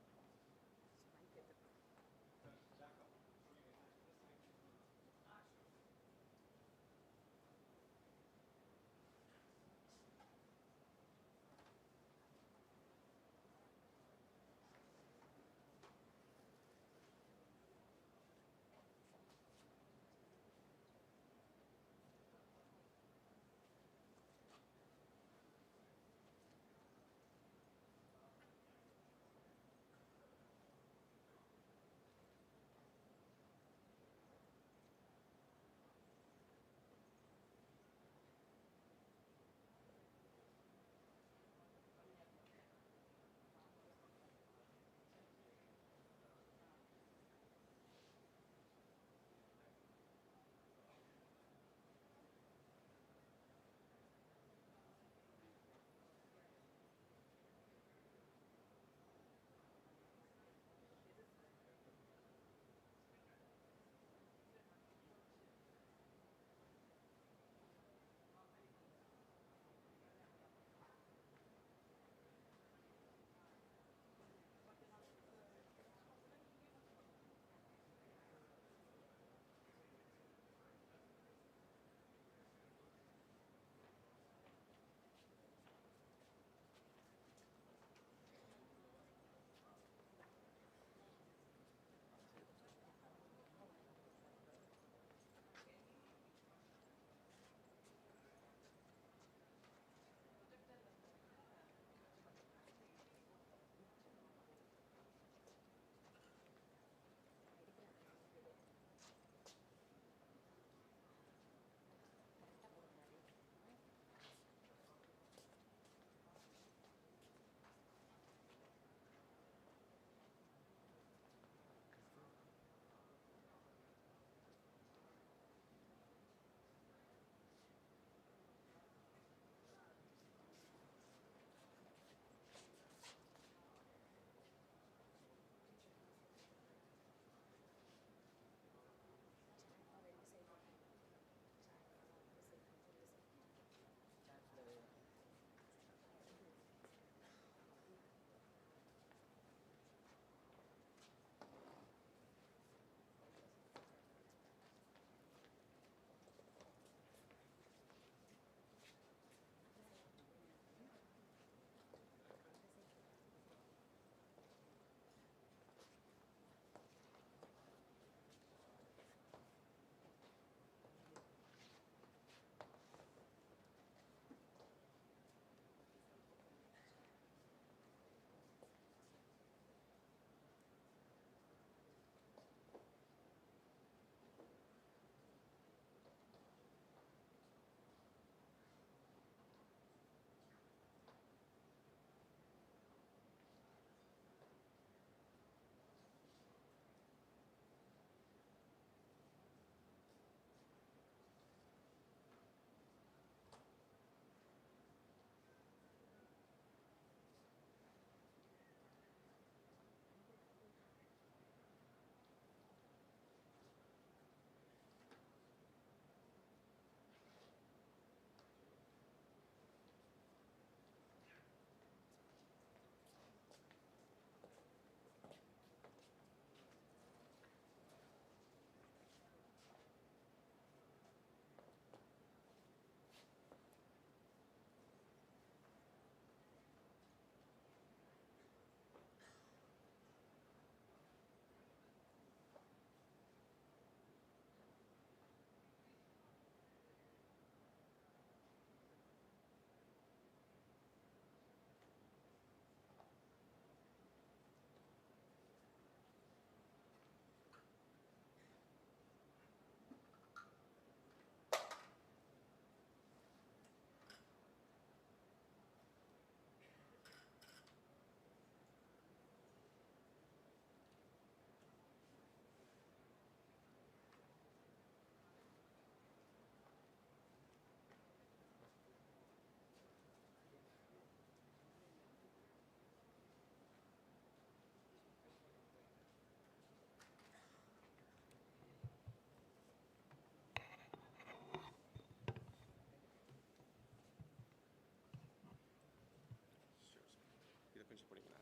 கொஞ்சம் பிடிங்களா?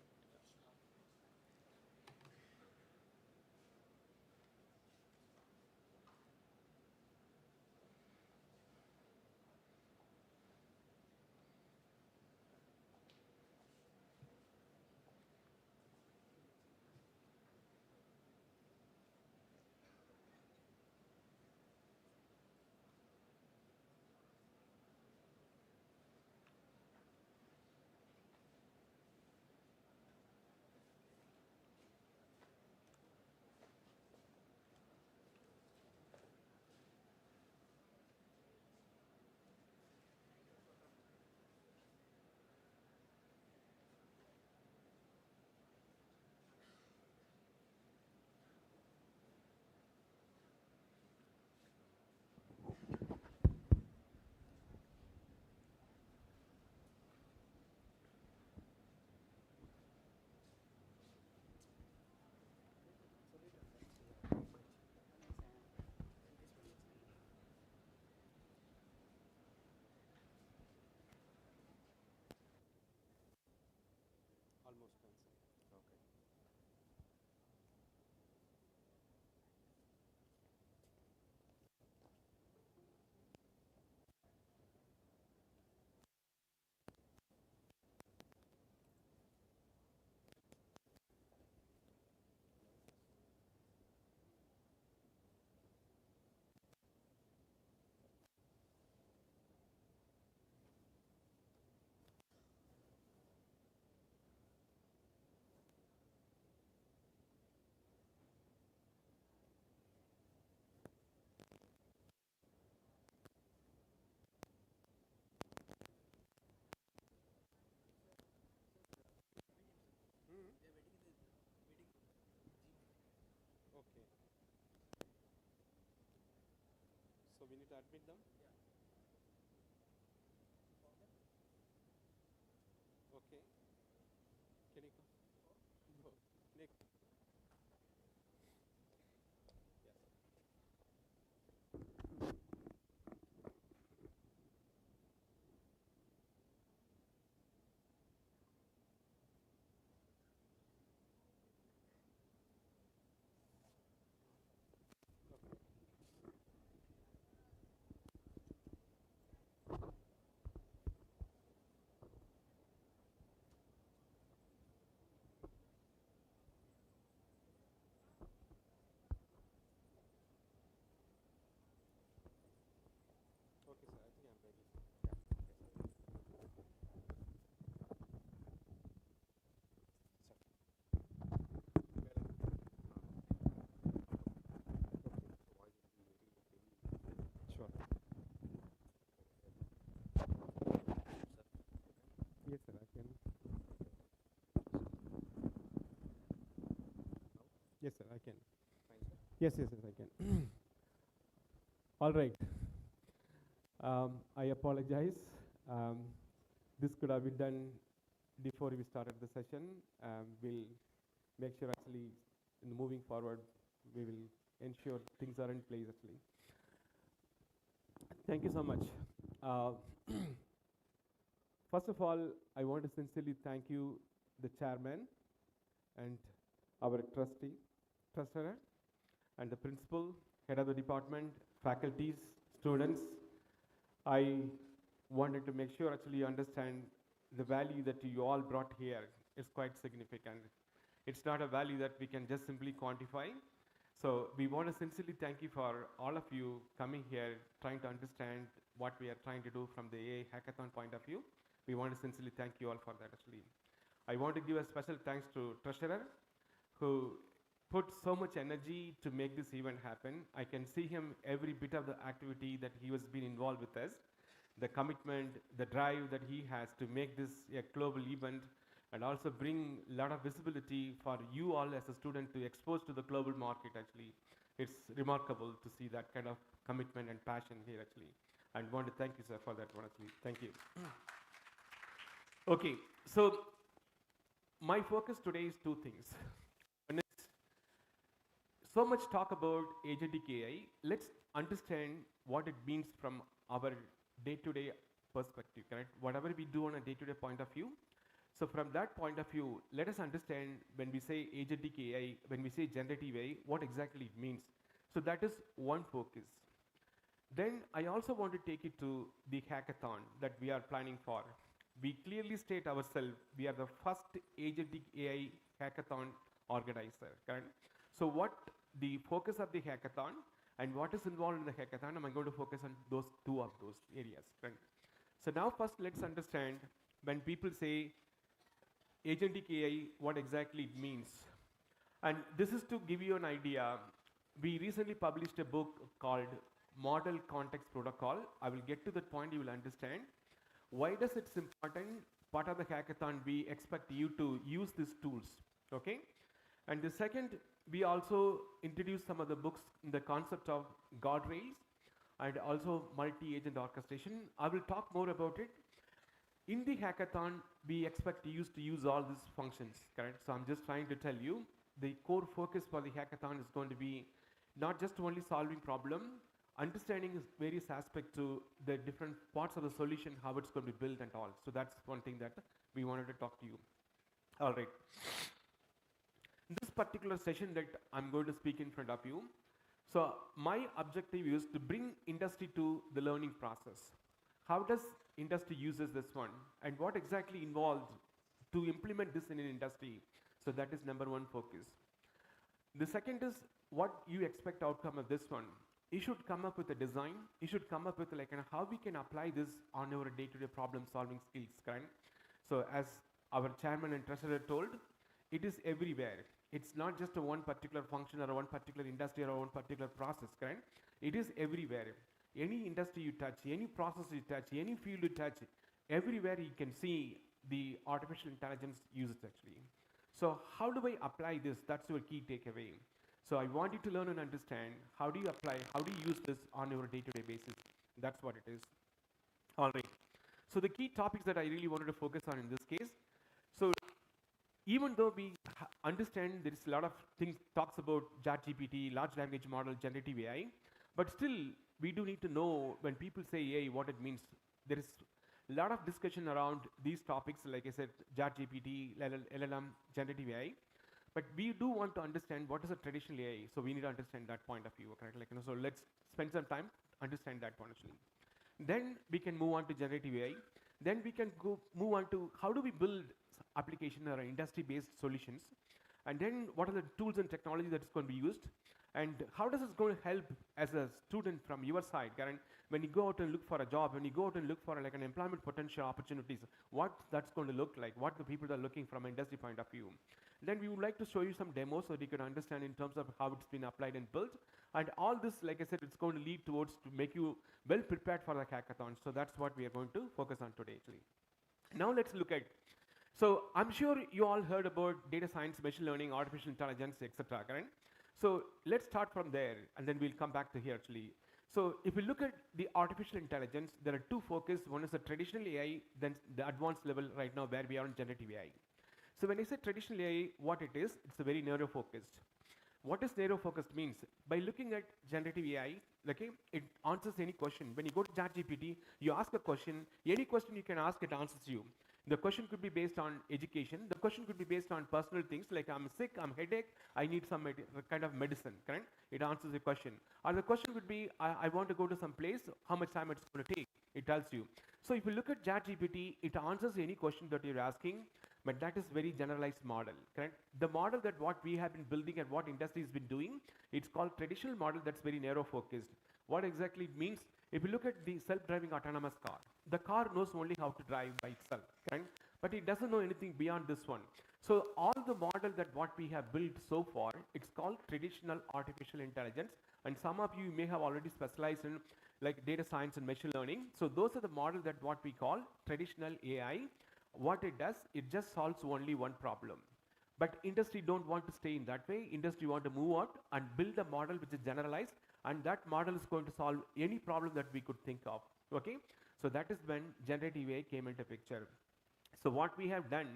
Almost done, sir. Okay. Okay. So we need to admit them? Okay. Can you come? No. Nick. Yes. Okay, sir. I think I'm ready. Sir. Sure. Yes, sir. I can. Yes, sir. I can. Yes, yes, yes. I can. All right. I apologize. This could have been done before we started the session. We'll make sure actually in moving forward, we will ensure things are in place actually. Thank you so much. Uh, First of all, I want to sincerely thank you, the chairman, and our treasurer, and the principal, head of the department, faculties, students. I wanted to make sure actually you understand the value that you all brought here is quite significant. It's not a value that we can just simply quantify. So we want to sincerely thank you for all of you coming here, trying to understand what we are trying to do from the AI Hackathon point of view. We want to sincerely thank you all for that actually. I want to give a special thanks to Treasurer, who put so much energy to make this event happen. I can see him every bit of the activity that he was been involved with us, the commitment, the drive that he has to make this a global event and also bring a lot of visibility for you all as a student to expose to the global market actually. It's remarkable to see that kind of commitment and passion here actually. And want to thank you, sir, for that one actually. Thank you. Okay, so my focus today is two things. One is so much talk about agentic AI. Let's understand what it means from our day-to-day perspective, correct? Whatever we do on a day-to-day point of view. So from that point of view, let us understand when we say agentic AI, when we say generative AI, what exactly it means. So that is one focus. Then I also want to take it to the hackathon that we are planning for. We clearly state ourselves, we are the first agentic AI hackathon organizer, correct? So what the focus of the hackathon and what is involved in the hackathon, I'm going to focus on those two of those areas, correct? So now first let's understand when people say agentic AI, what exactly it means. And this is to give you an idea. We recently published a book called Model Context Protocol. I will get to that point, you will understand. Why does it's important? Part of the hackathon, we expect you to use these tools, okay? And the second, we also introduce some of the books in the concept of guardrails and also multi-agent orchestration. I will talk more about it. In the hackathon, we expect you to use all these functions, correct? So I'm just trying to tell you, the core focus for the hackathon is going to be not just only solving problem, understanding various aspects to the different parts of the solution, how it's going to be built and all. So that's one thing that we wanted to talk to you. All right. This particular session that I'm going to speak in front of you, so my objective is to bring industry to the learning process. How does industry uses this one and what exactly involved to implement this in an industry? So that is number one focus. The second is what you expect outcome of this one. You should come up with a design. You should come up with like how we can apply this on our day-to-day problem solving skills, correct? So as our chairman and treasurer told, it is everywhere. It's not just a one particular function or one particular industry or one particular process, correct? It is everywhere. Any industry you touch, any process you touch, any field you touch, everywhere you can see the artificial intelligence used actually. So how do I apply this? That's your key takeaway. So I want you to learn and understand how do you apply, how do you use this on your day-to-day basis. That's what it is. All right. So the key topics that I really wanted to focus on in this case. So even though we understand there is a lot of things talks about ChatGPT, large language model, generative AI, but still we do need to know when people say AI, what it means. There is a lot of discussion around these topics, like I said, ChatGPT, LLM, generative AI. But we do want to understand what is a traditional AI, so we need to understand that point of view, correct? Like, so let's spend some time to understand that one actually. Then we can move on to generative AI. Then we can move on to how do we build application or industry-based solutions, and then what are the tools and technology that is going to be used, and how does this going to help as a student from your side, Karen, when you go out and look for a job, when you go out and look for like an employment potential opportunities, what that's going to look like, what the people are looking from an industry point of view. Then we would like to show you some demos so that you can understand in terms of how it's been applied and built. And all this, like I said, it's going to lead towards to make you well prepared for the hackathon. So that's what we are going to focus on today actually. Now let's look at, so I'm sure you all heard about data science, machine learning, artificial intelligence, etc. Correct? So let's start from there and then we'll come back to here actually. So if we look at the artificial intelligence, there are two focus. One is the traditional AI, then the advanced level right now where we are on generative AI. So when I say traditional AI, what it is, it's a very narrow focused. What is narrow focused means? By looking at generative AI, okay, it answers any question. When you go to ChatGPT, you ask a question, any question you can ask, it answers you. The question could be based on education. The question could be based on personal things like I'm sick, I'm headache, I need some kind of medicine, correct? It answers the question. Or the question could be, I want to go to some place, how much time it's going to take? It tells you. So if you look at ChatGPT, it answers any question that you're asking, but that is very generalized model, correct? The model that what we have been building and what industry has been doing, it's called traditional model that's very narrow focused. What exactly it means? If you look at the self-driving autonomous car, the car knows only how to drive by itself, correct? But it doesn't know anything beyond this one. So all the model that what we have built so far, it's called traditional artificial intelligence. And some of you may have already specialized in like data science and machine learning. So those are the model that what we call traditional AI. What it does, it just solves only one problem. But industry don't want to stay in that way. Industry want to move out and build a model which is generalized, and that model is going to solve any problem that we could think of, okay? So that is when generative AI came into picture. So what we have done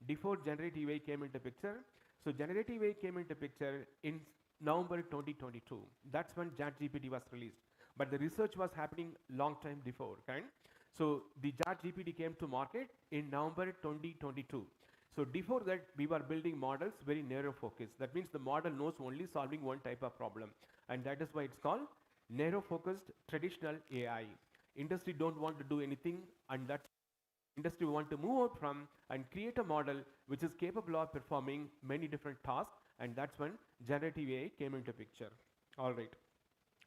before generative AI came into picture, so generative AI came into picture in November 2022. That's when ChatGPT was released. But the research was happening long time before, right? So the ChatGPT came to market in November 2022. So before that, we were building models very narrow focus. That means the model knows only solving one type of problem. And that is why it's called narrow focused traditional AI. Industry don't want to do anything, and that's industry want to move out from and create a model which is capable of performing many different tasks, and that's when generative AI came into picture. All right.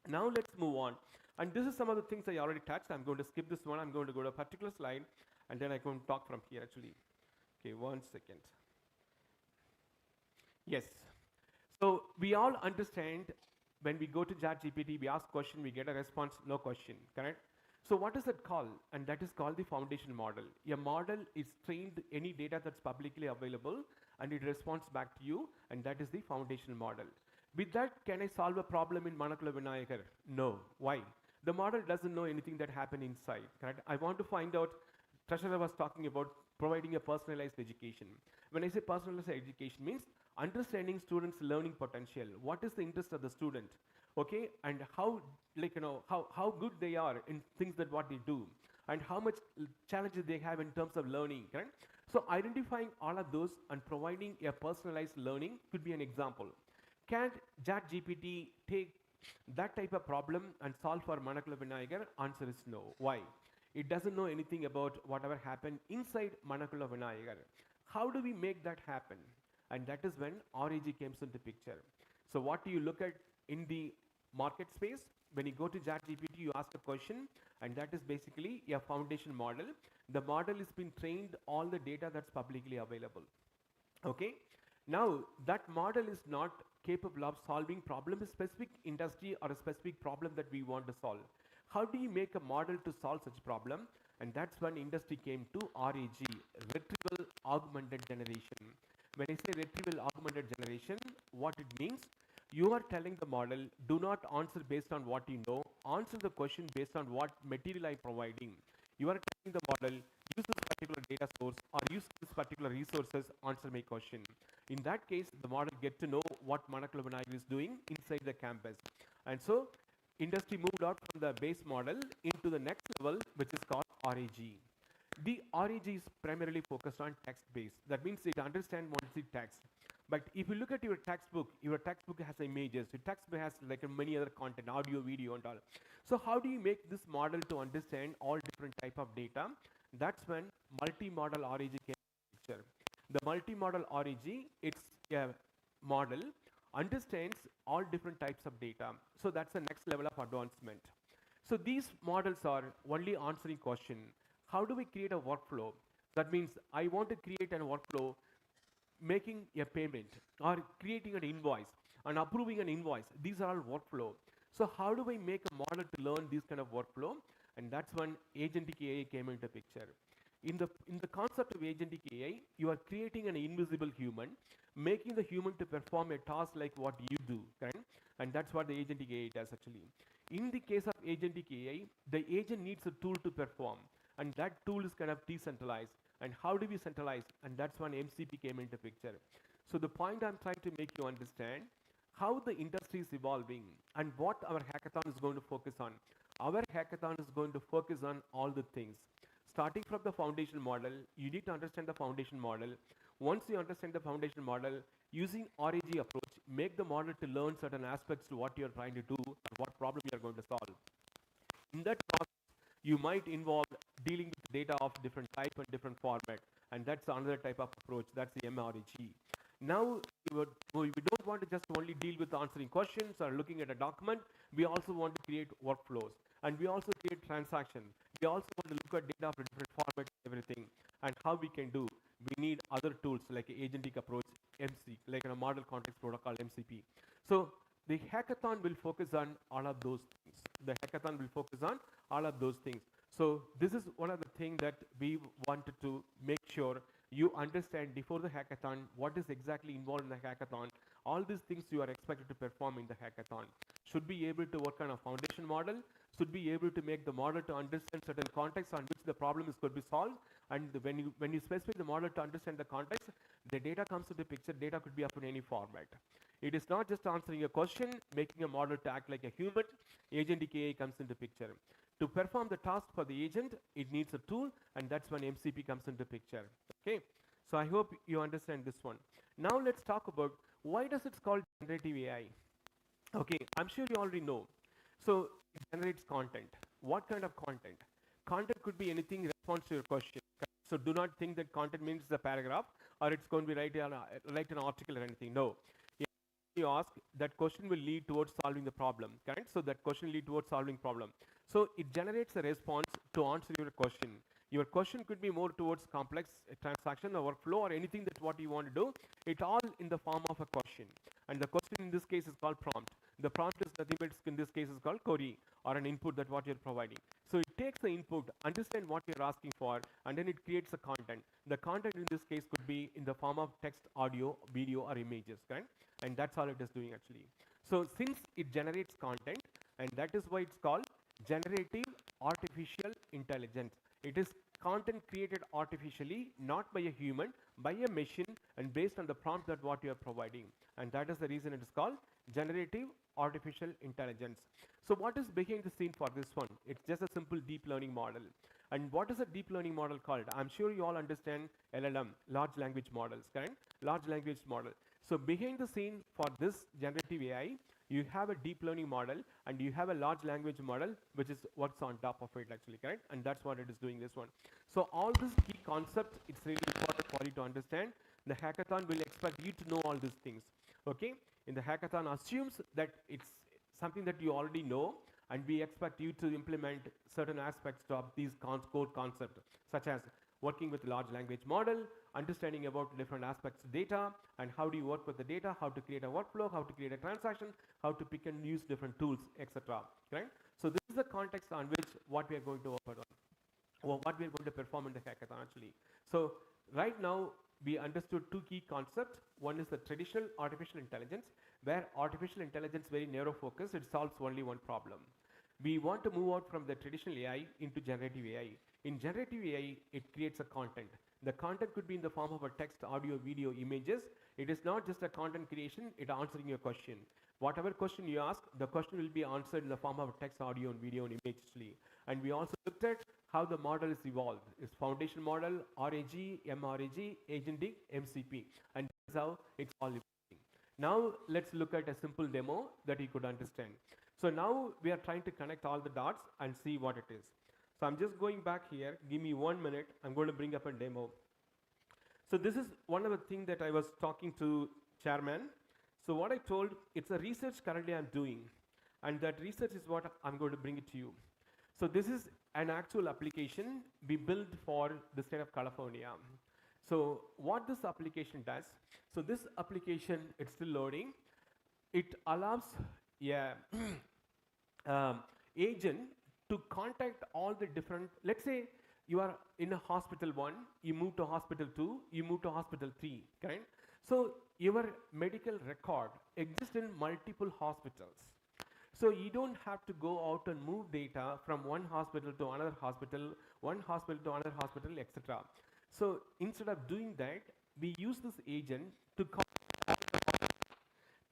Now let's move on. And this is some of the things I already touched. I'm going to skip this one. I'm going to go to a particular slide, and then I can talk from here actually. Okay, 1 second. Yes. So we all understand when we go to ChatGPT, we ask question, we get a response, no question, correct? So what is that called? And that is called the foundation model. A model is trained any data that's publicly available, and it responds back to you, and that is the foundation model. With that, can I solve a problem in Manakula Vinayagar? No. Why? The model doesn't know anything that happened inside, correct? I want to find out, Treasurer was talking about providing a personalized education. When I say personalized education means understanding students' learning potential. What is the interest of the student? Okay, and how, like, how good they are in things that what they do, and how much challenges they have in terms of learning, correct? So identifying all of those and providing a personalized learning could be an example. Can ChatGPT take that type of problem and solve for Manakula Vinayagar? Answer is no. Why? It doesn't know anything about whatever happened inside Manakula Vinayagar. How do we make that happen? And that is when RAG comes into picture. So what do you look at in the market space? When you go to ChatGPT, you ask a question, and that is basically a foundation model. The model has been trained all the data that's publicly available. Okay? Now, that model is not capable of solving problem in a specific industry or a specific problem that we want to solve. How do you make a model to solve such problem? And that's when industry came to RAG, retrieval augmented generation. When I say retrieval augmented generation, what it means, you are telling the model, do not answer based on what you know, answer the question based on what material I'm providing. You are telling the model, use this particular data source or use this particular resources, answer my question. In that case, the model get to know what Manakula Vinayagar is doing inside the campus. And so, industry moved out from the base model into the next level, which is called RAG. The RAG is primarily focused on text-based. That means it understands mostly text. But if you look at your textbook has images. Your textbook has like many other content, audio, video, and all. So how do you make this model to understand all different type of data? That's when multi-model RAG came into picture. The multi-model RAG, it's a model, understands all different types of data. So that's the next level of advancement. So these models are only answering question. How do we create a workflow? That means I want to create a workflow making a payment or creating an invoice and approving an invoice. These are all workflow. So how do I make a model to learn this kind of workflow? And that's when agentic AI came into picture. In the concept of agentic AI, you are creating an invisible human, making the human to perform a task like what you do, correct? And that's what the agentic AI does actually. In the case of agentic AI, the agent needs a tool to perform, and that tool is kind of decentralized. And how do we centralize? And that's when MCP came into picture. So the point I'm trying to make you understand how the industry is evolving and what our hackathon is going to focus on. Our hackathon is going to focus on all the things. Starting from the foundation model, you need to understand the foundation model. Once you understand the foundation model, using RAG approach, make the model to learn certain aspects to what you're trying to do and what problem you're going to solve. In that process, you might involve dealing with data of different type and different format, and that's another type of approach. That's the MRAG. Now, we don't want to just only deal with answering questions or looking at a document. We also want to create workflows, and we also create transactions. We also want to look at data for different formats, everything, and how we can do. We need other tools like agentic approach, MC, like a model context protocol, MCP. So the hackathon will focus on all of those things. The hackathon will focus on all of those things. So this is one of the things that we wanted to make sure you understand before the hackathon what is exactly involved in the hackathon. All these things you are expected to perform in the hackathon. Should be able to work on a foundation model, should be able to make the model to understand certain context on which the problem is going to be solved. And when you specify the model to understand the context, the data comes into picture. Data could be up in any format. It is not just answering a question, making a model to act like a human. Agentic AI comes into picture. To perform the task for the agent, it needs a tool, and that's when MCP comes into picture. Okay, so I hope you understand this one. Now let's talk about why does it called generative AI. Okay, I'm sure you already know. So it generates content. What kind of content? Content could be anything in response to your question. So do not think that content means the paragraph or it's going to be write an article or anything. No. You ask, that question will lead towards solving the problem, correct? So that question lead towards solving problem. So it generates a response to answer your question. Your question could be more towards complex transaction or workflow or anything that what you want to do. It all in the form of a question. And the question in this case is called prompt. The prompt is nothing but in this case is called query or an input that what you're providing. So it takes the input, understand what you're asking for, and then it creates a content. The content in this case could be in the form of text, audio, video, or images, correct? And that's all it is doing actually. So since it generates content, and that is why it's called generative artificial intelligence. It is content created artificially, not by a human, by a machine, and based on the prompt that what you are providing. And that is the reason it is called generative artificial intelligence. So what is behind the scene for this one? It's just a simple deep learning model. And what is a deep learning model called? I'm sure you all understand LLM, large language models, correct? Large language model. So behind the scene for this generative AI, you have a deep learning model and you have a large language model which is what's on top of it actually, correct? And that's what it is doing this one. So all these key concepts, it's really important for you to understand. The hackathon will expect you to know all these things, okay? In the hackathon assumes that it's something that you already know, and we expect you to implement certain aspects of these core concepts, such as working with large language model, understanding about different aspects of data, and how do you work with the data, how to create a workflow, how to create a transaction, how to pick and use different tools, etc. Right? So this is the context on which what we are going to work on, or what we are going to perform in the hackathon actually. So right now, we understood two key concepts. One is the traditional artificial intelligence, where artificial intelligence very narrow focus, it solves only one problem. We want to move out from the traditional AI into generative AI. In generative AI, it creates a content. The content could be in the form of a text, audio, video, images. It is not just a content creation, it answering your question. Whatever question you ask, the question will be answered in the form of text, audio, and video, and images. And we also looked at how the model is evolved. It's foundation model, RAG, MRAG, agentic, MCP. And this is how it's all evolving. Now, let's look at a simple demo that you could understand. So now we are trying to connect all the dots and see what it is. So I'm just going back here. Give me 1 minute. I'm going to bring up a demo. So this is one of the things that I was talking to chairman. So what I told, it's a research currently I'm doing. And that research is what I'm going to bring it to you. So this is an actual application we built for the state of California. So what this application does, so this application, it's still loading. It allows agent to contact all the different, let's say you are in a hospital 1, you move to hospital 2, you move to hospital 3, correct? So your medical record exists in multiple hospitals. So you don't have to go out and move data from one hospital to another hospital, one hospital to another hospital, etc. So instead of doing that, we use this agent to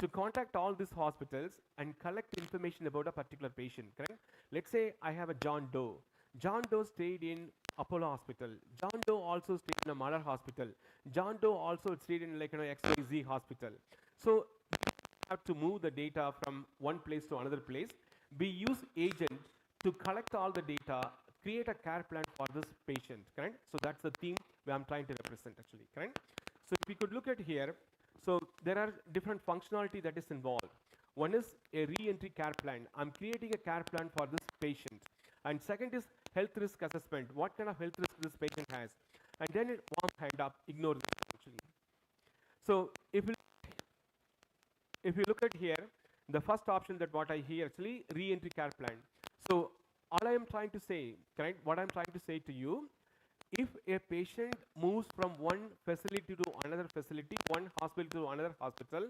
contact all these hospitals and collect information about a particular patient, correct? Let's say I have a John Doe. John Doe stayed in Apollo Hospital. John Doe also stayed in a Mother Hospital. John Doe also stayed in XYZ Hospital. So we have to move the data from one place to another place. We use agent to collect all the data, create a care plan for this patient, correct? So that's the theme where I'm trying to represent actually, correct? So if we could look at here, so there are different functionality that is involved. One is a re-entry care plan. I'm creating a care plan for this patient. And second is health risk assessment. What kind of health risk this patient has? And then it warm hand up, ignore this actually. So if you look at here, the first option that what I hear actually, re-entry care plan. So all I am trying to say, correct? What I'm trying to say to you, if a patient moves from one facility to another facility, one hospital to another hospital,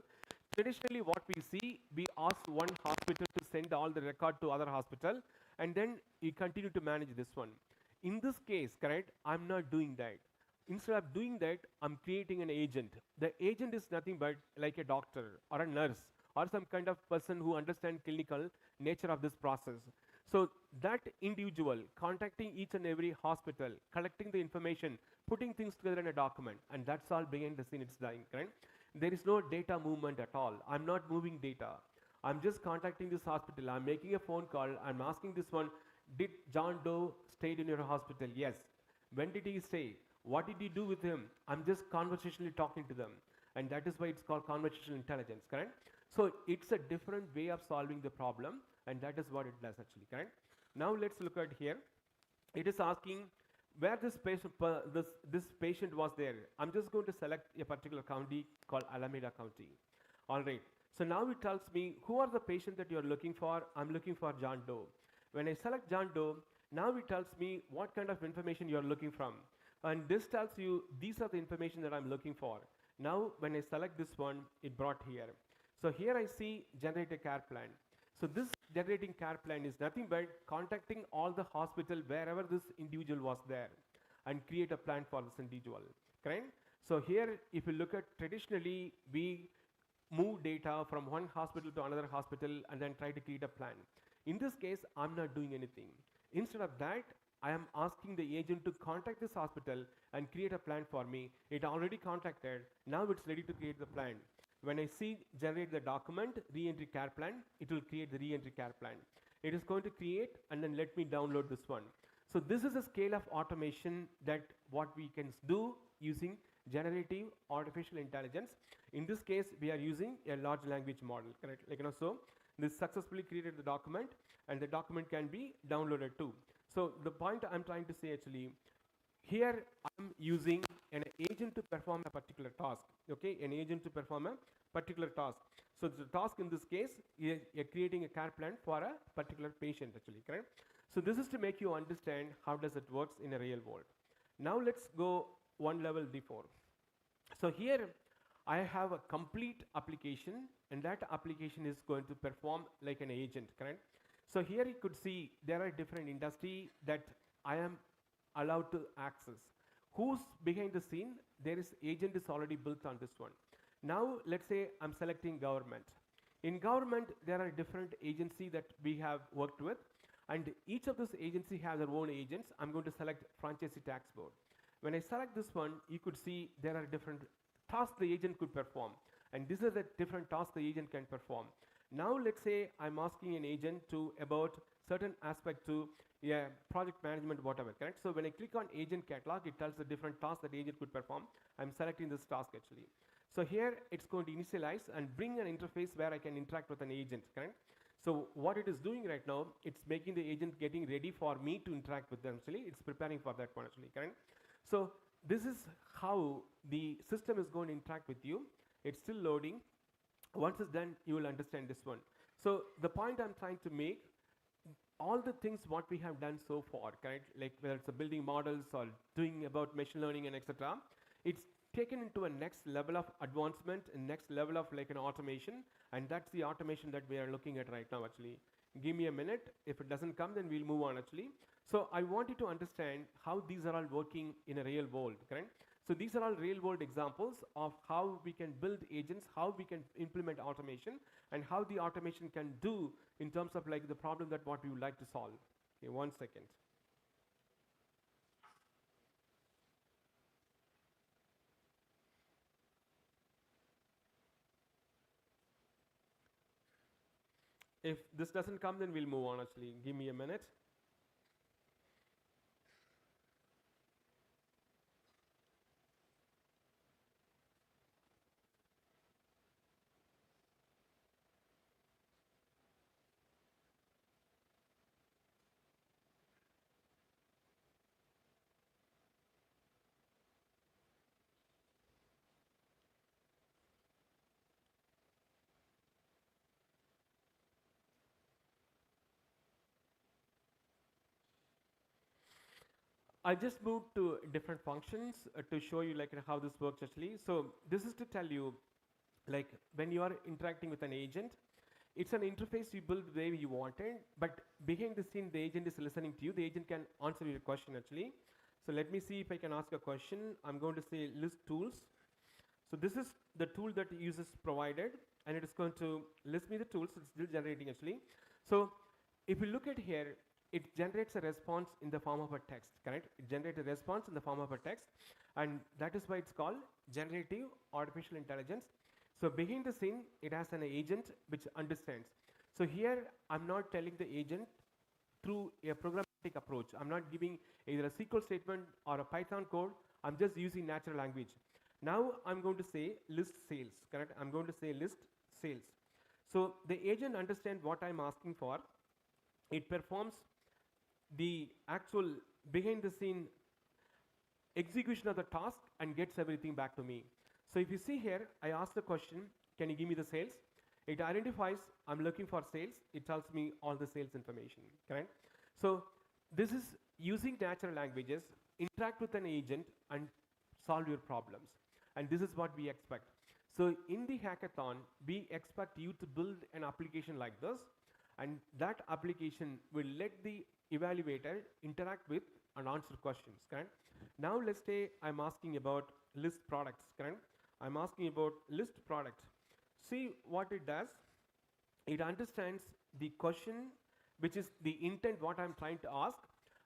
traditionally what we see, we ask one hospital to send all the record to other hospital, and then you continue to manage this one. In this case, correct, I'm not doing that. Instead of doing that, I'm creating an agent. The agent is nothing but like a doctor or a nurse or some kind of person who understands clinical nature of this process. So that individual contacting each and every hospital, collecting the information, putting things together in a document, and that's all behind the scene it's dying, correct? There is no data movement at all. I'm not moving data. I'm just contacting this hospital. I'm making a phone call. I'm asking this one, did John Doe stayed in your hospital? Yes. When did he stay? What did you do with him? I'm just conversationally talking to them. And that is why it's called conversational intelligence, correct? So it's a different way of solving the problem, and that is what it does actually, correct? Now let's look at here. It is asking where this patient was there. I'm just going to select a particular county called Alameda County. All right. So now it tells me who are the patient that you're looking for. I'm looking for John Doe. When I select John Doe, now it tells me what kind of information you're looking from. And this tells you these are the information that I'm looking for. Now when I select this one, it brought here. So here I see generate a care plan. So this generating care plan is nothing but contacting all the hospital wherever this individual was there and create a plan for this individual, correct? So here, if you look at traditionally, we move data from one hospital to another hospital and then try to create a plan. In this case, I'm not doing anything. Instead of that, I am asking the agent to contact this hospital and create a plan for me. It already contacted, now it's ready to create the plan. When I see generate the document, re-entry care plan, it will create the re-entry care plan. It is going to create and then let me download this one. So this is a scale of automation that what we can do using generative artificial intelligence. In this case, we are using a large language model, correct? So this successfully created the document and the document can be downloaded too. So the point I'm trying to say actually, here I'm using an agent to perform a particular task, okay? An agent to perform a particular task. So the task in this case, you're creating a care plan for a particular patient actually, correct? So this is to make you understand how does it works in a real world. Now let's go one level before. So here I have a complete application and that application is going to perform like an agent, correct? So here you could see there are different industry that I am allowed to access. Who's behind the scene? There is agent is already built on this one. Now let's say I'm selecting government. In government, there are different agencies that we have worked with, and each of those agency has their own agents. I'm going to select franchisee tax board. When I select this one, you could see there are different tasks the agent could perform, and these are the different tasks the agent can perform. Now let's say I'm asking an agent to about certain aspect to project management, whatever, correct? So when I click on agent catalog, it tells the different tasks that agent could perform. I'm selecting this task actually. So here it's going to initialize and bring an interface where I can interact with an agent, correct? So what it is doing right now, it's making the agent getting ready for me to interact with them actually. It's preparing for that one actually, correct? So this is how the system is going to interact with you. It's still loading. Once it's done, you will understand this one. So the point I'm trying to make, all the things what we have done so far, correct? Like whether it's a building models or doing about machine learning and etc. It's taken into a next level of advancement and next level of like an automation, and that's the automation that we are looking at right now actually. Give me a minute. If it doesn't come, then we'll move on actually. So I want you to understand how these are all working in a real world, correct? So these are all real world examples of how we can build agents, how we can implement automation, and how the automation can do in terms of like the problem that what we would like to solve. Okay, 1 second. If this doesn't come, then we'll move on actually. Give me a minute. I just moved to different functions to show you like how this works actually. So this is to tell you, like when you are interacting with an agent, it's an interface you build the way you want it, but behind the scene, the agent is listening to you. The agent can answer your question actually. So let me see if I can ask a question. I'm going to say list tools. So this is the tool that users provided, and it is going to list me the tools. It's still generating actually. So if you look at here, it generates a response in the form of a text, correct? It generates a response in the form of a text, and that is why it's called generative artificial intelligence. So behind the scene, it has an agent which understands. So here, I'm not telling the agent through a programmatic approach. I'm not giving either a SQL statement or a Python code. I'm just using natural language. Now I'm going to say list sales, correct? I'm going to say list sales. So the agent understands what I'm asking for. It performs the actual behind the scene execution of the task and gets everything back to me. So if you see here, I ask the question, can you give me the sales? It identifies I'm looking for sales. It tells me all the sales information, correct? So this is using natural languages, interact with an agent and solve your problems. And this is what we expect. So in the hackathon, we expect you to build an application like this, and that application will let the evaluator interact with and answer questions, correct? Now let's say I'm asking about list products, correct? I'm asking about list products. See what it does. It understands the question, which is the intent what I'm trying to ask,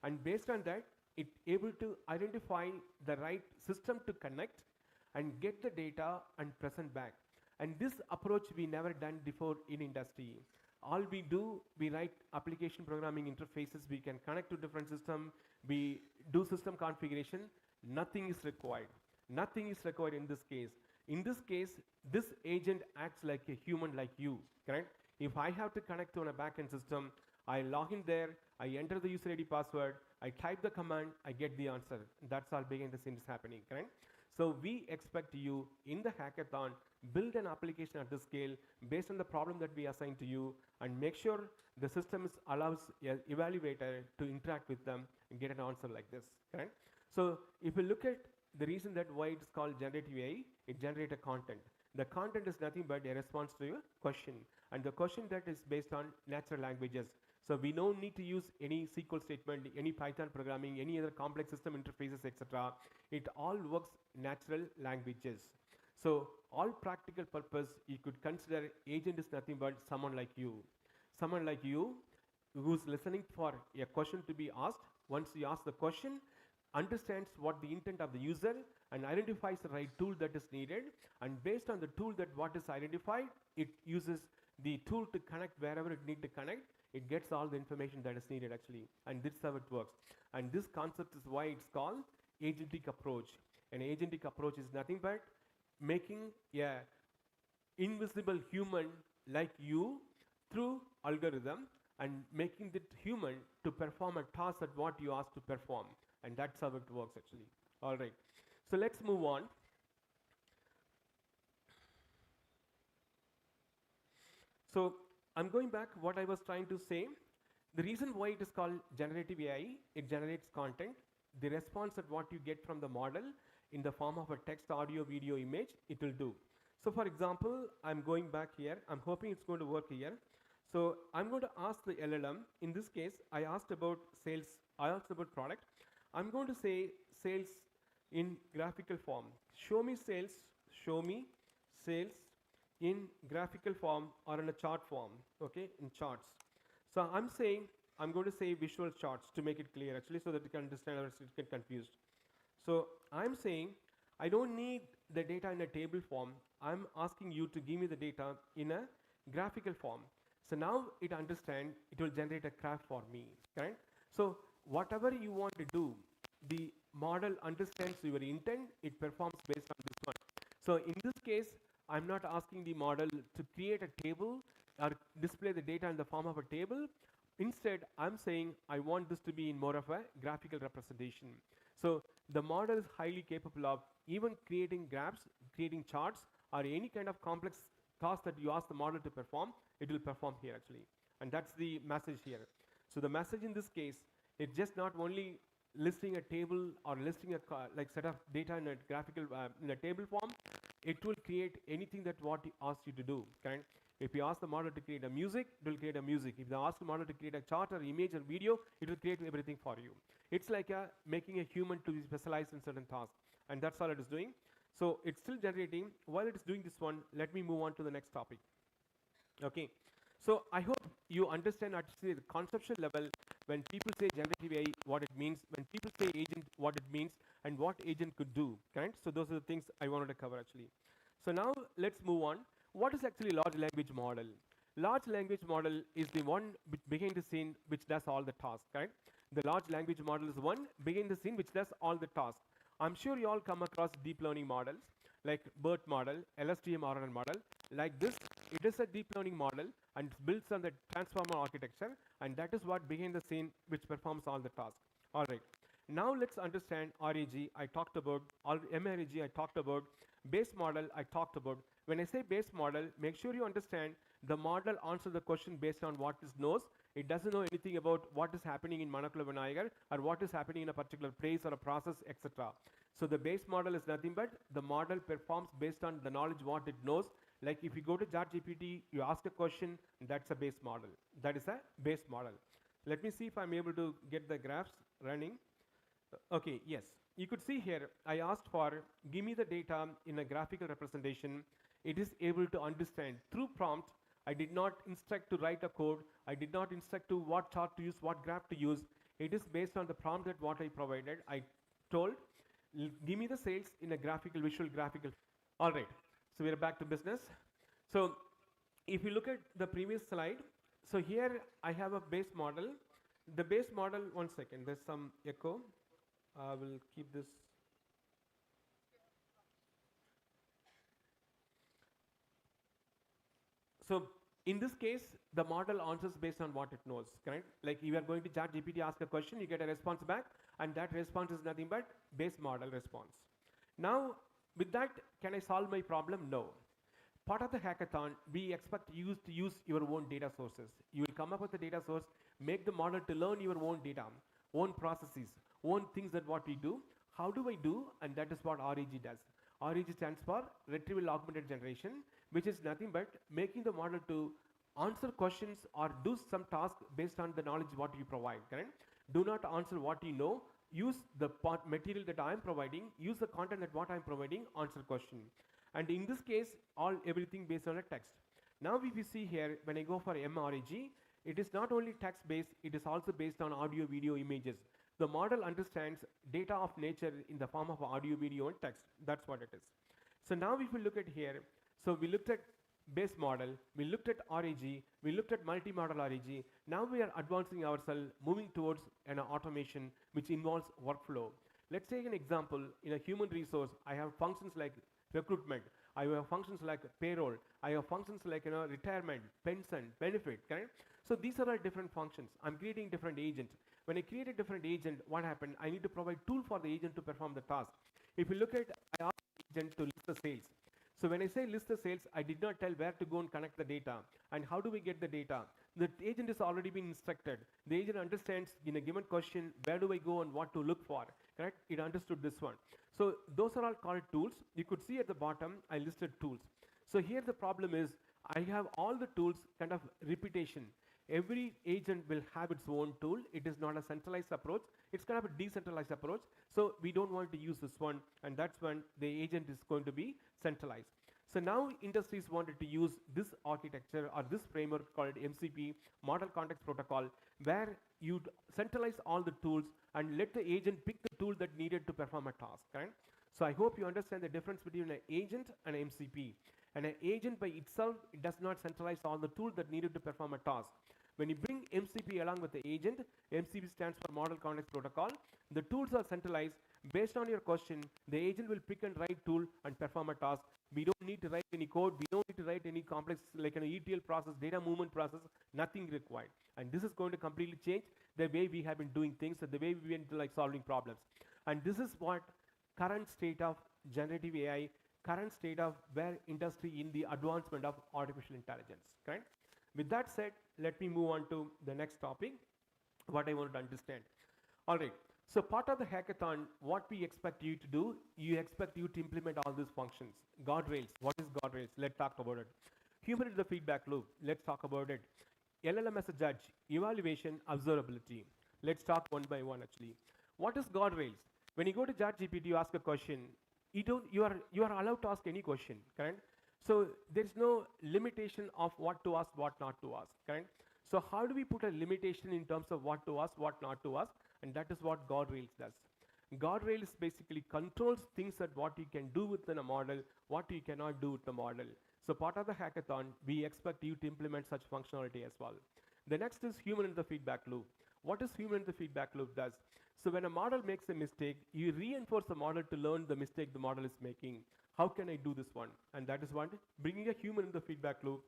and based on that, it able to identify the right system to connect and get the data and present back. And this approach we never done before in industry. All we do, we write application programming interfaces, we can connect to different system, we do system configuration, nothing is required. Nothing is required in this case. In this case, this agent acts like a human like you, correct? If I have to connect to a backend system, I log in there, I enter the user ID password, I type the command, I get the answer. That's all behind the scenes happening, correct? So we expect you in the hackathon, build an application at this scale based on the problem that we assign to you, and make sure the system allows an evaluator to interact with them and get an answer like this, correct? So if you look at the reason that why it's called generative AI, it generates a content. The content is nothing but a response to your question, and the question that is based on natural languages. So we don't need to use any SQL statement, any Python programming, any other complex system interfaces, etc. It all works natural languages. So all practical purpose, you could consider agent is nothing but someone like you. Someone like you who's listening for a question to be asked. Once you ask the question, understands what the intent of the user and identifies the right tool that is needed, and based on the tool that what is identified, it uses the tool to connect wherever it need to connect. It gets all the information that is needed actually, and this is how it works. And this concept is why it's called agentic approach. An agentic approach is nothing but making a invisible human like you through algorithm and making it human to perform a task that what you ask to perform. And that's how it works actually. All right. So let's move on. So I'm going back what I was trying to say. The reason why it is called generative AI, it generates content. The response that what you get from the model in the form of a text, audio, video, image, it will do. So for example, I'm going back here. I'm hoping it's going to work here. So I'm going to ask the LLM. In this case, I asked about sales. I asked about product. I'm going to say sales in graphical form. Show me sales in graphical form or in a chart form, okay, in charts. So I'm going to say visual charts to make it clear actually, so that you can understand or it get confused. So I'm saying I don't need the data in a table form. I'm asking you to give me the data in a graphical form. So now it understands, it will generate a graph for me, right? So whatever you want to do, the model understands your intent, it performs based on this one. So in this case, I'm not asking the model to create a table or display the data in the form of a table. Instead, I'm saying I want this to be in more of a graphical representation. So the model is highly capable of even creating graphs, creating charts, or any kind of complex task that you ask the model to perform, it will perform here actually. And that's the message here. So the message in this case, it's just not only listing a table or listing a like set of data in a graphical in a table form. It will create anything that what it asks you to do, correct? If you ask the model to create a music, it will create a music. If you ask the model to create a chart or image or video, it will create everything for you. It's like making a human to be specialized in certain tasks, and that's all it is doing. So it's still generating. While it is doing this one, let me move on to the next topic. Okay. So I hope you understand actually the conceptual level when people say generative AI, what it means, when people say agent, what it means, and what agent could do, correct? So those are the things I wanted to cover actually. So now let's move on. What is actually large language model? Large language model is the one behind the scene which does all the tasks, correct? The large language model is one behind the scene which does all the tasks. I'm sure you all come across deep learning models like BERT model, LSTM RNN model. Like this, it is a deep learning model and it's built on the transformer architecture, and that is what behind the scene which performs all the tasks. All right. Now let's understand RAG. I talked about MRAG. I talked about base model. I talked about. When I say base model, make sure you understand the model answers the question based on what it knows. It doesn't know anything about what is happening in Manakula Vinayagar or what is happening in a particular place or a process, etc. So the base model is nothing but the model performs based on the knowledge what it knows. Like if you go to ChatGPT, you ask a question, that's a base model. That is a base model. Let me see if I'm able to get the graphs running. Okay, yes. You could see here, I asked for, give me the data in a graphical representation. It is able to understand through prompt. I did not instruct to write a code. I did not instruct to what chart to use, what graph to use. It is based on the prompt that what I provided. I told, give me the sales in a visual graphical. All right, so we're back to business. So if you look at the previous slide, so here I have a base model. The base model, one second, there's some echo. I will keep this. So in this case, the model answers based on what it knows, correct? Like you are going to ChatGPT, ask a question, you get a response back, and that response is nothing but base model response. Now, with that, can I solve my problem? No. Part of the hackathon, we expect you to use your own data sources. You will come up with a data source, make the model to learn your own data, own processes, own things that what we do. How do I do? And that is what RAG does. RAG stands for Retrieval Augmented Generation, which is nothing but making the model to answer questions or do some task based on the knowledge what you provide, correct? Do not answer what you know. Use the material that I am providing, use the content that what I am providing, answer question. And in this case, everything based on a text. Now if you see here, when I go for MRAG, it is not only text based, it is also based on audio, video, images. The model understands data of nature in the form of audio, video, and text. That's what it is. So now if we look at here, so we looked at base model, we looked at RAG, we looked at multi-model RAG. Now we are advancing ourselves, moving towards an automation which involves workflow. Let's take an example. In a human resource, I have functions like recruitment, I have functions like payroll, I have functions like retirement, pension, benefit, correct? So these are all different functions. I'm creating different agents. When I create a different agent, what happened? I need to provide tool for the agent to perform the task. If you look at, I asked the agent to list the sales. So when I say list the sales, I did not tell where to go and connect the data. And how do we get the data? The agent is already been instructed. The agent understands in a given question, where do I go and what to look for, correct? It understood this one. So those are all called tools. You could see at the bottom, I listed tools. So here the problem is, I have all the tools kind of repetition. Every agent will have its own tool. It is not a centralized approach. It's kind of a decentralized approach. So we don't want to use this one, and that's when the agent is going to be centralized. So now industries wanted to use this architecture or this framework called MCP, Model Context Protocol, where you centralize all the tools and let the agent pick the tool that needed to perform a task, right? So I hope you understand the difference between an agent and an MCP. And an agent by itself, it does not centralize all the tools that needed to perform a task. When you bring MCP along with the agent, MCP stands for Model Context Protocol. The tools are centralized. Based on your question, the agent will pick and write tool and perform a task. We don't need to write any code. We don't need to write any complex like an ETL process, data movement process, nothing required. And this is going to completely change the way we have been doing things and the way we went to like solving problems. And this is what current state of generative AI, current state of where industry in the advancement of artificial intelligence, correct? With that said, let me move on to the next topic, what I want to understand. All right, so part of the hackathon, what we expect you to do, you expect you to implement all these functions. Guardrails, what is guardrails? Let's talk about it. Human is the feedback loop, let's talk about it. LLM as a judge, evaluation, observability. Let's talk one by one actually. What is guardrails? When you go to ChatGPT, you ask a question, you are allowed to ask any question, correct? So there's no limitation of what to ask, what not to ask, correct? So how do we put a limitation in terms of what to ask, what not to ask? And that is what guardrails does. Guardrails basically controls things that what you can do within a model, what you cannot do with the model. So part of the hackathon, we expect you to implement such functionality as well. The next is human in the feedback loop. What is human in the feedback loop does? So when a model makes a mistake, you reinforce the model to learn the mistake the model is making. How can I do this one? And that is one, bringing a human in the feedback loop,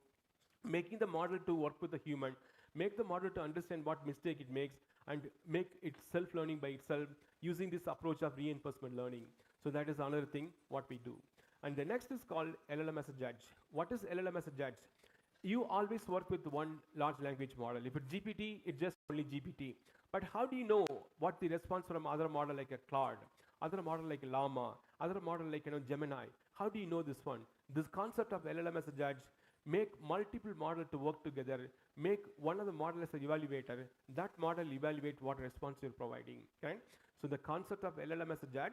making the model to work with the human, make the model to understand what mistake it makes, and make it self-learning by itself using this approach of reinforcement learning. So that is another thing what we do. And the next is called LLM as a judge. What is LLM as a judge? You always work with one large language model. If it's GPT, it's just only GPT. But how do you know what the response from other model like a Claude, other model like a Llama, other model like Gemini? How do you know this one? This concept of LLM as a judge, make multiple models to work together, make one of the model as an evaluator, that model evaluate what response you're providing, okay? So the concept of LLM as a judge,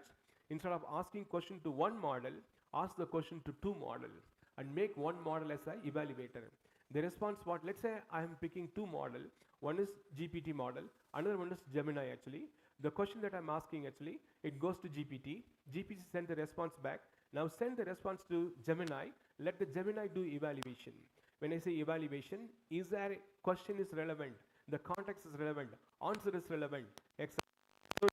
instead of asking question to one model, ask the question to two models and make one model as an evaluator. The response what, let's say I am picking two model, one is GPT model, another one is Gemini actually. The question that I'm asking actually, it goes to GPT, GPT send the response back, now send the response to Gemini, let the Gemini do evaluation. When I say evaluation, is there a question is relevant, the context is relevant, answer is relevant, etc. So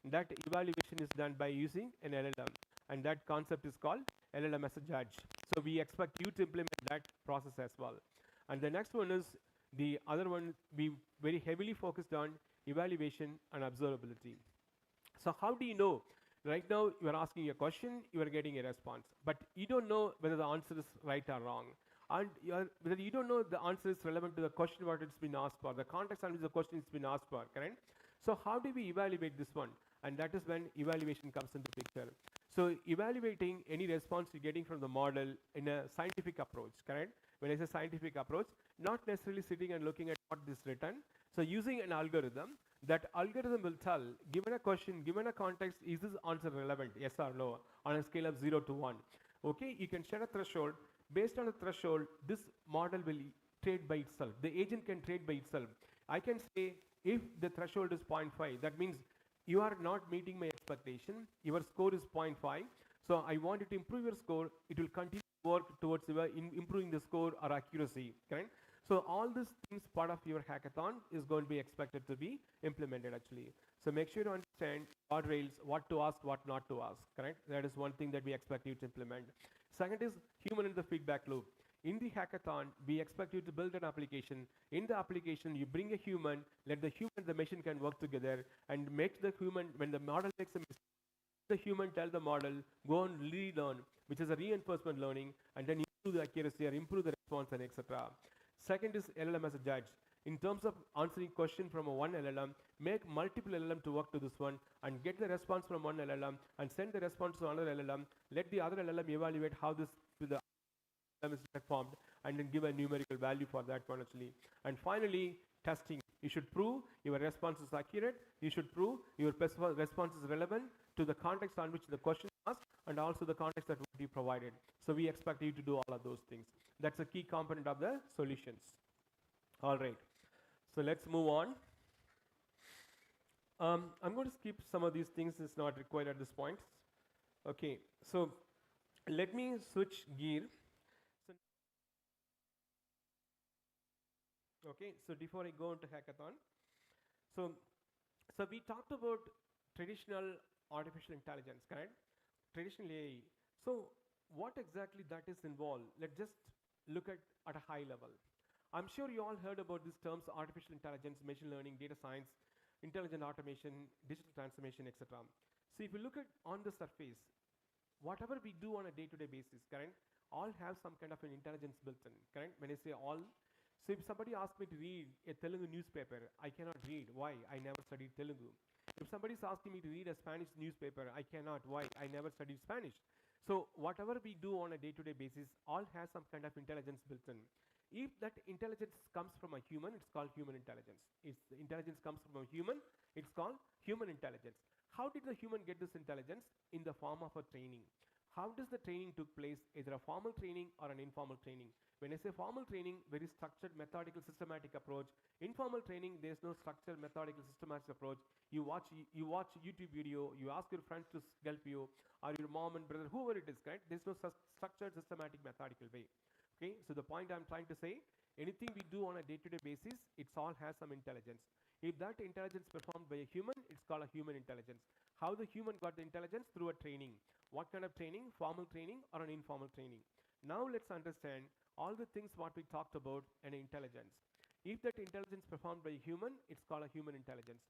that evaluation is done by using an LLM, and that concept is called LLM as a judge. So we expect you to implement that process as well. And the next one is the other one, we very heavily focused on evaluation and observability. So how do you know? Right now, you are asking a question, you are getting a response, but you don't know whether the answer is right or wrong. And whether you don't know the answer is relevant to the question what it's been asked for, the context on which the question has been asked for, correct? So how do we evaluate this one? And that is when evaluation comes into picture. So evaluating any response you're getting from the model in a scientific approach, correct? When I say scientific approach, not necessarily sitting and looking at what is written. So using an algorithm, that algorithm will tell, given a question, given a context, is this answer relevant, yes or no, on a scale of 0 to 1. Okay, you can set a threshold. Based on the threshold, this model will trade by itself. The agent can trade by itself. I can say, if the threshold is 0.5, that means you are not meeting my expectation. Your score is 0.5. So I want you to improve your score. It will continue to work towards improving the score or accuracy, correct? So all these things part of your hackathon is going to be expected to be implemented actually. So make sure you understand guardrails, what to ask, what not to ask, correct? That is one thing that we expect you to implement. Second is human in the feedback loop. In the hackathon, we expect you to build an application. In the application, you bring a human, let the human and the machine can work together and make the human, when the model makes a mistake, the human tell the model, go and relearn, which is a reinforcement learning, and then improve the accuracy or improve the response and etc. Second is LLM as a judge. In terms of answering question from a one LLM, make multiple LLM to work to this one and get the response from one LLM and send the response to another LLM. Let the other LLM evaluate how this the LLM is performed and then give a numerical value for that one actually. And finally, testing. You should prove your response is accurate. You should prove your response is relevant to the context on which the question was asked and also the context that would be provided. So we expect you to do all of those things. That's a key component of the solutions. All right. So let's move on. I'm going to skip some of these things. It's not required at this point. Okay. So let me switch gear. Okay. So before I go into hackathon, so we talked about traditional artificial intelligence, correct? Traditional AI. So what exactly that is involved? Let's just look at a high level. I'm sure you all heard about these terms: artificial intelligence, machine learning, data science, intelligent automation, digital transformation, etc. So if you look at on the surface, whatever we do on a day-to-day basis, correct, all have some kind of an intelligence built in, correct? When I say all, so if somebody asks me to read a Telugu newspaper, I cannot read. Why? I never studied Telugu. If somebody is asking me to read a Spanish newspaper, I cannot. Why? I never studied Spanish. So whatever we do on a day-to-day basis, all has some kind of intelligence built in. If that intelligence comes from a human, it's called human intelligence. If the intelligence comes from a human, it's called human intelligence. How did the human get this intelligence? In the form of a training. how does the training took place, either a formal training or an informal training. When I say formal training, very structured, methodical, systematic approach. Informal training, there's no structured, methodical, systematic approach. You watch YouTube video, you ask your friends to help you, or your mom and brother, whoever it is, correct? There's no structured, systematic, methodical way. Okay, so the point I'm trying to say, anything we do on a day-to-day basis, it all has some intelligence. If that intelligence performed by a human, it's called a human intelligence. How the human got the intelligence? Through a training. What kind of training? Formal training or an informal training? Now let's understand all the things what we talked about and intelligence. If that intelligence performed by a human, it's called a human intelligence.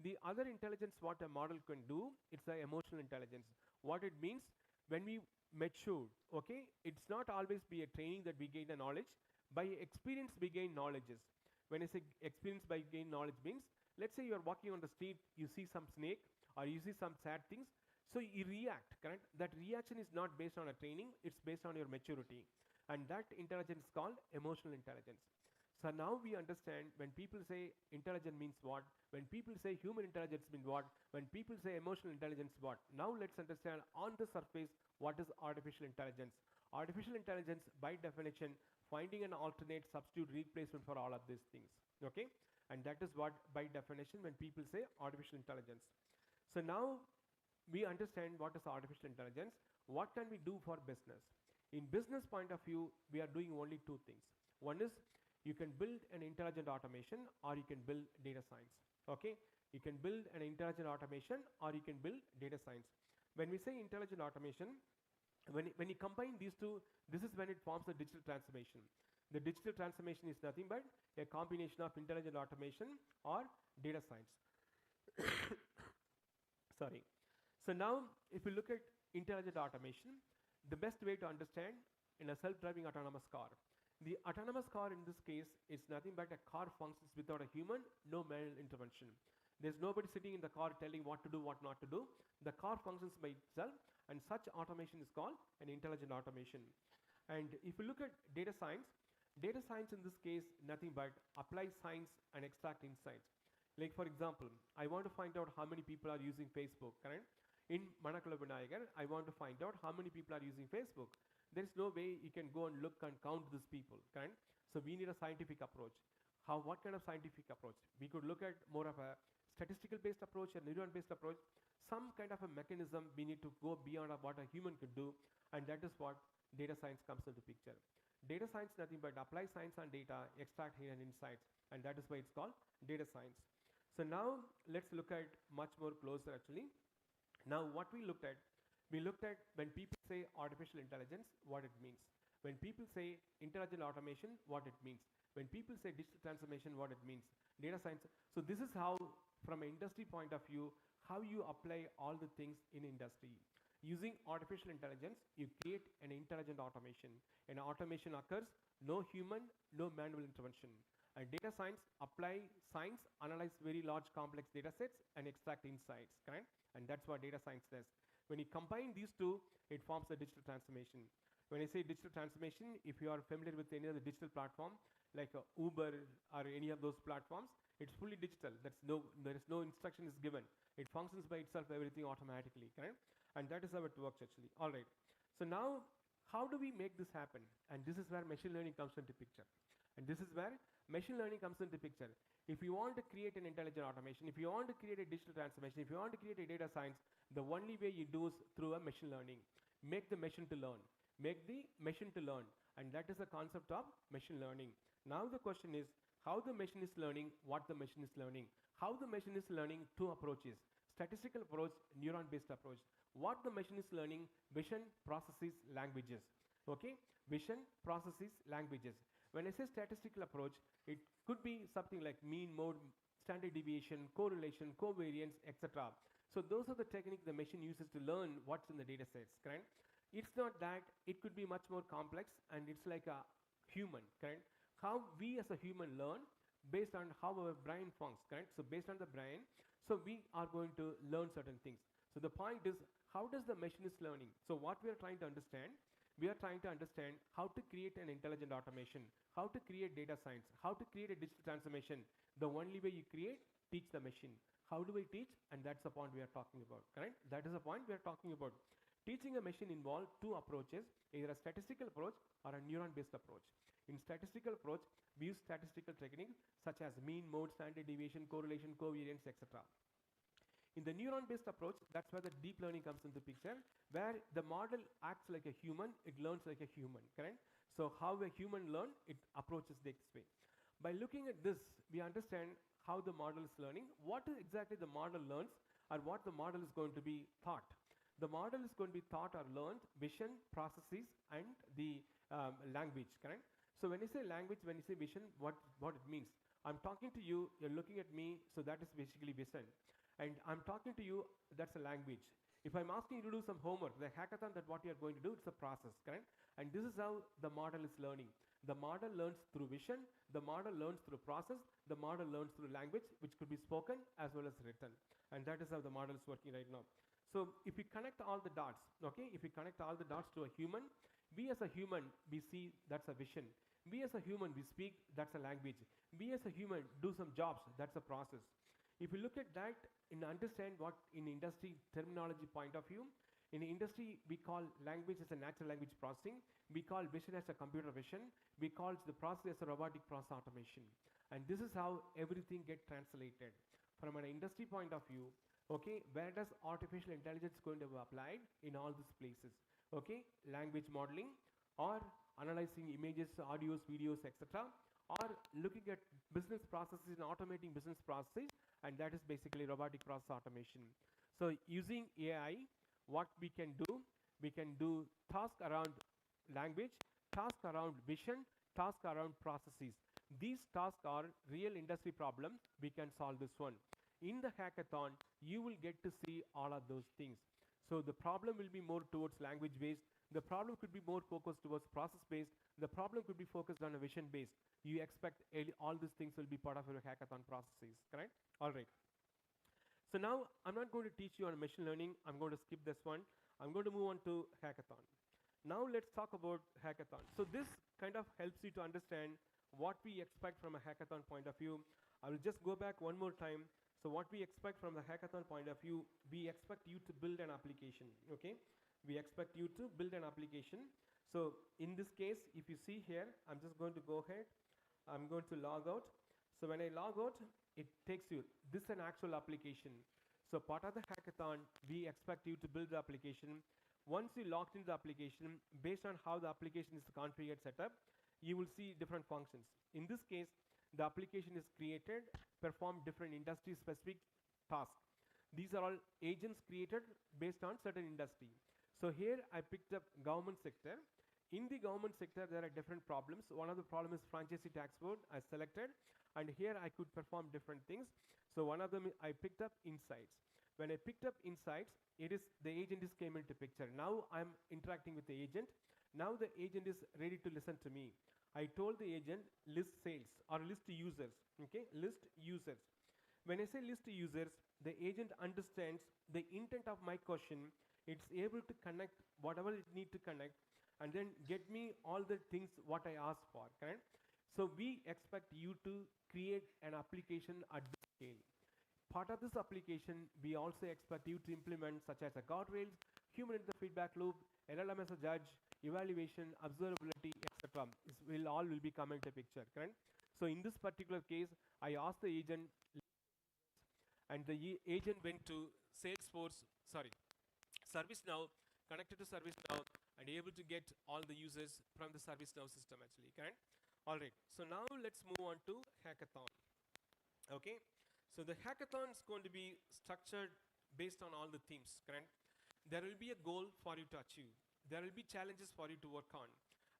The other intelligence what a model can do, it's the emotional intelligence. What it means, when we mature, okay, it's not always be a training that we gain a knowledge. By experience we gain knowledges. When I say experience by gain knowledge means, let's say you're walking on the street, you see some snake or you see some sad things, so you react, correct? That reaction is not based on a training, it's based on your maturity. And that intelligence is called emotional intelligence. So now we understand when people say intelligence means what, when people say human intelligence means what, when people say emotional intelligence what. Now let's understand on the surface what is artificial intelligence. Artificial intelligence, by definition, finding an alternate substitute replacement for all of these things, okay? And that is what, by definition, when people say artificial intelligence. So now we understand what is artificial intelligence. What can we do for business? In business point of view, we are doing only two things. One is you can build an intelligent automation or you can build data science, okay? You can build an intelligent automation or you can build data science. When we say intelligent automation, when you combine these two, this is when it forms the digital transformation. The digital transformation is nothing but a combination of intelligent automation or data science. Sorry. So now, if you look at intelligent automation, the best way to understand in a self-driving autonomous car. The autonomous car in this case is nothing but a car functions without a human, no manual intervention. There's nobody sitting in the car telling what to do, what not to do. The car functions by itself, and such automation is called an intelligent automation. And if you look at data science in this case, nothing but apply science and extract insights. Like for example, I want to find out how many people are using Facebook, correct? In Manakula, Vinayagar, I want to find out how many people are using Facebook. There is no way you can go and look and count these people, correct? So we need a scientific approach. What kind of scientific approach? We could look at more of a statistical based approach, a neuron based approach, some kind of a mechanism. We need to go beyond of what a human could do, and that is what data science comes into picture. Data science nothing but apply science on data, extract hidden insights, and that is why it's called data science. So now let's look at much more closer actually. Now what we looked at when people say artificial intelligence, what it means. When people say intelligent automation, what it means. When people say digital transformation, what it means. Data science. So this is how, from an industry point of view, how you apply all the things in industry. Using artificial intelligence, you create an intelligent automation. An automation occurs, no human, no manual intervention. And data science, apply science, analyze very large complex data sets and extract insights, correct? And that's what data science does. When you combine these two, it forms the digital transformation. When I say digital transformation, if you are familiar with any other digital platform, like Uber or any of those platforms, it's fully digital. There is no instruction is given. It functions by itself, everything automatically, correct? And that is how it works actually. All right. So now, how do we make this happen? And this is where machine learning comes into picture. And this is where machine learning comes into picture. If you want to create an intelligent automation, if you want to create a digital transformation, if you want to create a data science, the only way you do is through a machine learning. Make the machine to learn. Make the machine to learn. And that is the concept of machine learning. Now the question is, how the machine is learning, what the machine is learning. How the machine is learning, two approaches. Statistical approach, neuron-based approach. What the machine is learning, vision, processes, languages. Okay? Vision, processes, languages. When I say statistical approach, it could be something like mean, mode, standard deviation, correlation, covariance, etc. So those are the techniques the machine uses to learn what's in the data sets, correct? It's not that, it could be much more complex, and it's like a human, correct? How we as a human learn based on how our brain functions, correct? So based on the brain, so we are going to learn certain things. So the point is, how does the machine is learning? So what we are trying to understand, we are trying to understand how to create an intelligent automation, how to create data science, how to create a digital transformation. The only way you create, teach the machine. How do we teach? And that's the point we are talking about, correct? That is the point we are talking about. Teaching a machine involves two approaches, either a statistical approach or a neuron-based approach. In statistical approach, we use statistical techniques such as mean, mode, standard deviation, correlation, covariance, etc. In the neuron-based approach, that's where the deep learning comes into picture, where the model acts like a human, it learns like a human, correct? So how a human learns, it approaches this way. By looking at this, we understand how the model is learning, what exactly the model learns, or what the model is going to be taught. The model is going to be taught or learned vision, processes, and the language, correct? So when you say language, when you say vision, what it means? I'm talking to you, you're looking at me, so that is basically vision. And I'm talking to you, that's a language. If I'm asking you to do some homework, the hackathon, that what you're going to do, it's a process, correct? And this is how the model is learning. The model learns through vision, the model learns through process, the model learns through language, which could be spoken as well as written. And that is how the model is working right now. So if we connect all the dots, okay, if we connect all the dots to a human, we as a human, we see that's a vision. We as a human, we speak, that's a language. We as a human do some jobs, that's a process. If you look at that and understand what in industry terminology point of view, in the industry we call language as a natural language processing, we call vision as a computer vision, we call the process as a robotic process automation. And this is how everything get translated. From an industry point of view, okay, where does artificial intelligence going to be applied? In all these places, okay, language modeling or analyzing images, audios, videos, etc., or looking at business processes and automating business processes, and that is basically robotic process automation. So using AI, what we can do tasks around language, tasks around vision, tasks around processes. These tasks are real industry problems, we can solve this one. In the hackathon, you will get to see all of those things. So the problem will be more towards language based, the problem could be more focused towards process based, the problem could be focused on a vision based. You expect all these things will be part of your hackathon processes, correct? All right. So now I'm not going to teach you on machine learning, I'm going to skip this one. I'm going to move on to hackathon. Now let's talk about hackathon. So this kind of helps you to understand what we expect from a hackathon point of view. I will just go back one more time. So what we expect from the hackathon point of view, we expect you to build an application, okay? We expect you to build an application. So in this case, if you see here, I'm just going to go ahead. I'm going to log out. So when I log out, it takes you, this is an actual application. So part of the hackathon, we expect you to build the application. Once you logged into the application, based on how the application is configured, set up, you will see different functions. In this case, the application is created, perform different industry specific tasks. These are all agents created based on certain industry. So here I picked up government sector. In the government sector, there are different problems. One of the problems is franchisee tax board. I selected, and here I could perform different things. So one of them I picked up insights. When I picked up insights, it is the agent is came into picture. Now I'm interacting with the agent. Now the agent is ready to listen to me. I told the agent list sales or list users. Okay, list users. When I say list users, the agent understands the intent of my question. It's able to connect whatever it need to connect, and then get me all the things what I asked for, correct? So we expect you to create an application at this scale. Part of this application, we also expect you to implement such as a guardrails, human in the feedback loop, LLM as a judge, evaluation, observability, etc. This will all be coming to picture, correct? So in this particular case, I asked the agent, and the agent went to Salesforce, ServiceNow, connected to ServiceNow, and able to get all the users from the ServiceNow system actually, correct? All right, so now let's move on to hackathon. Okay, so the hackathon is going to be structured based on all the themes, correct? There will be a goal for you to achieve. There will be challenges for you to work on.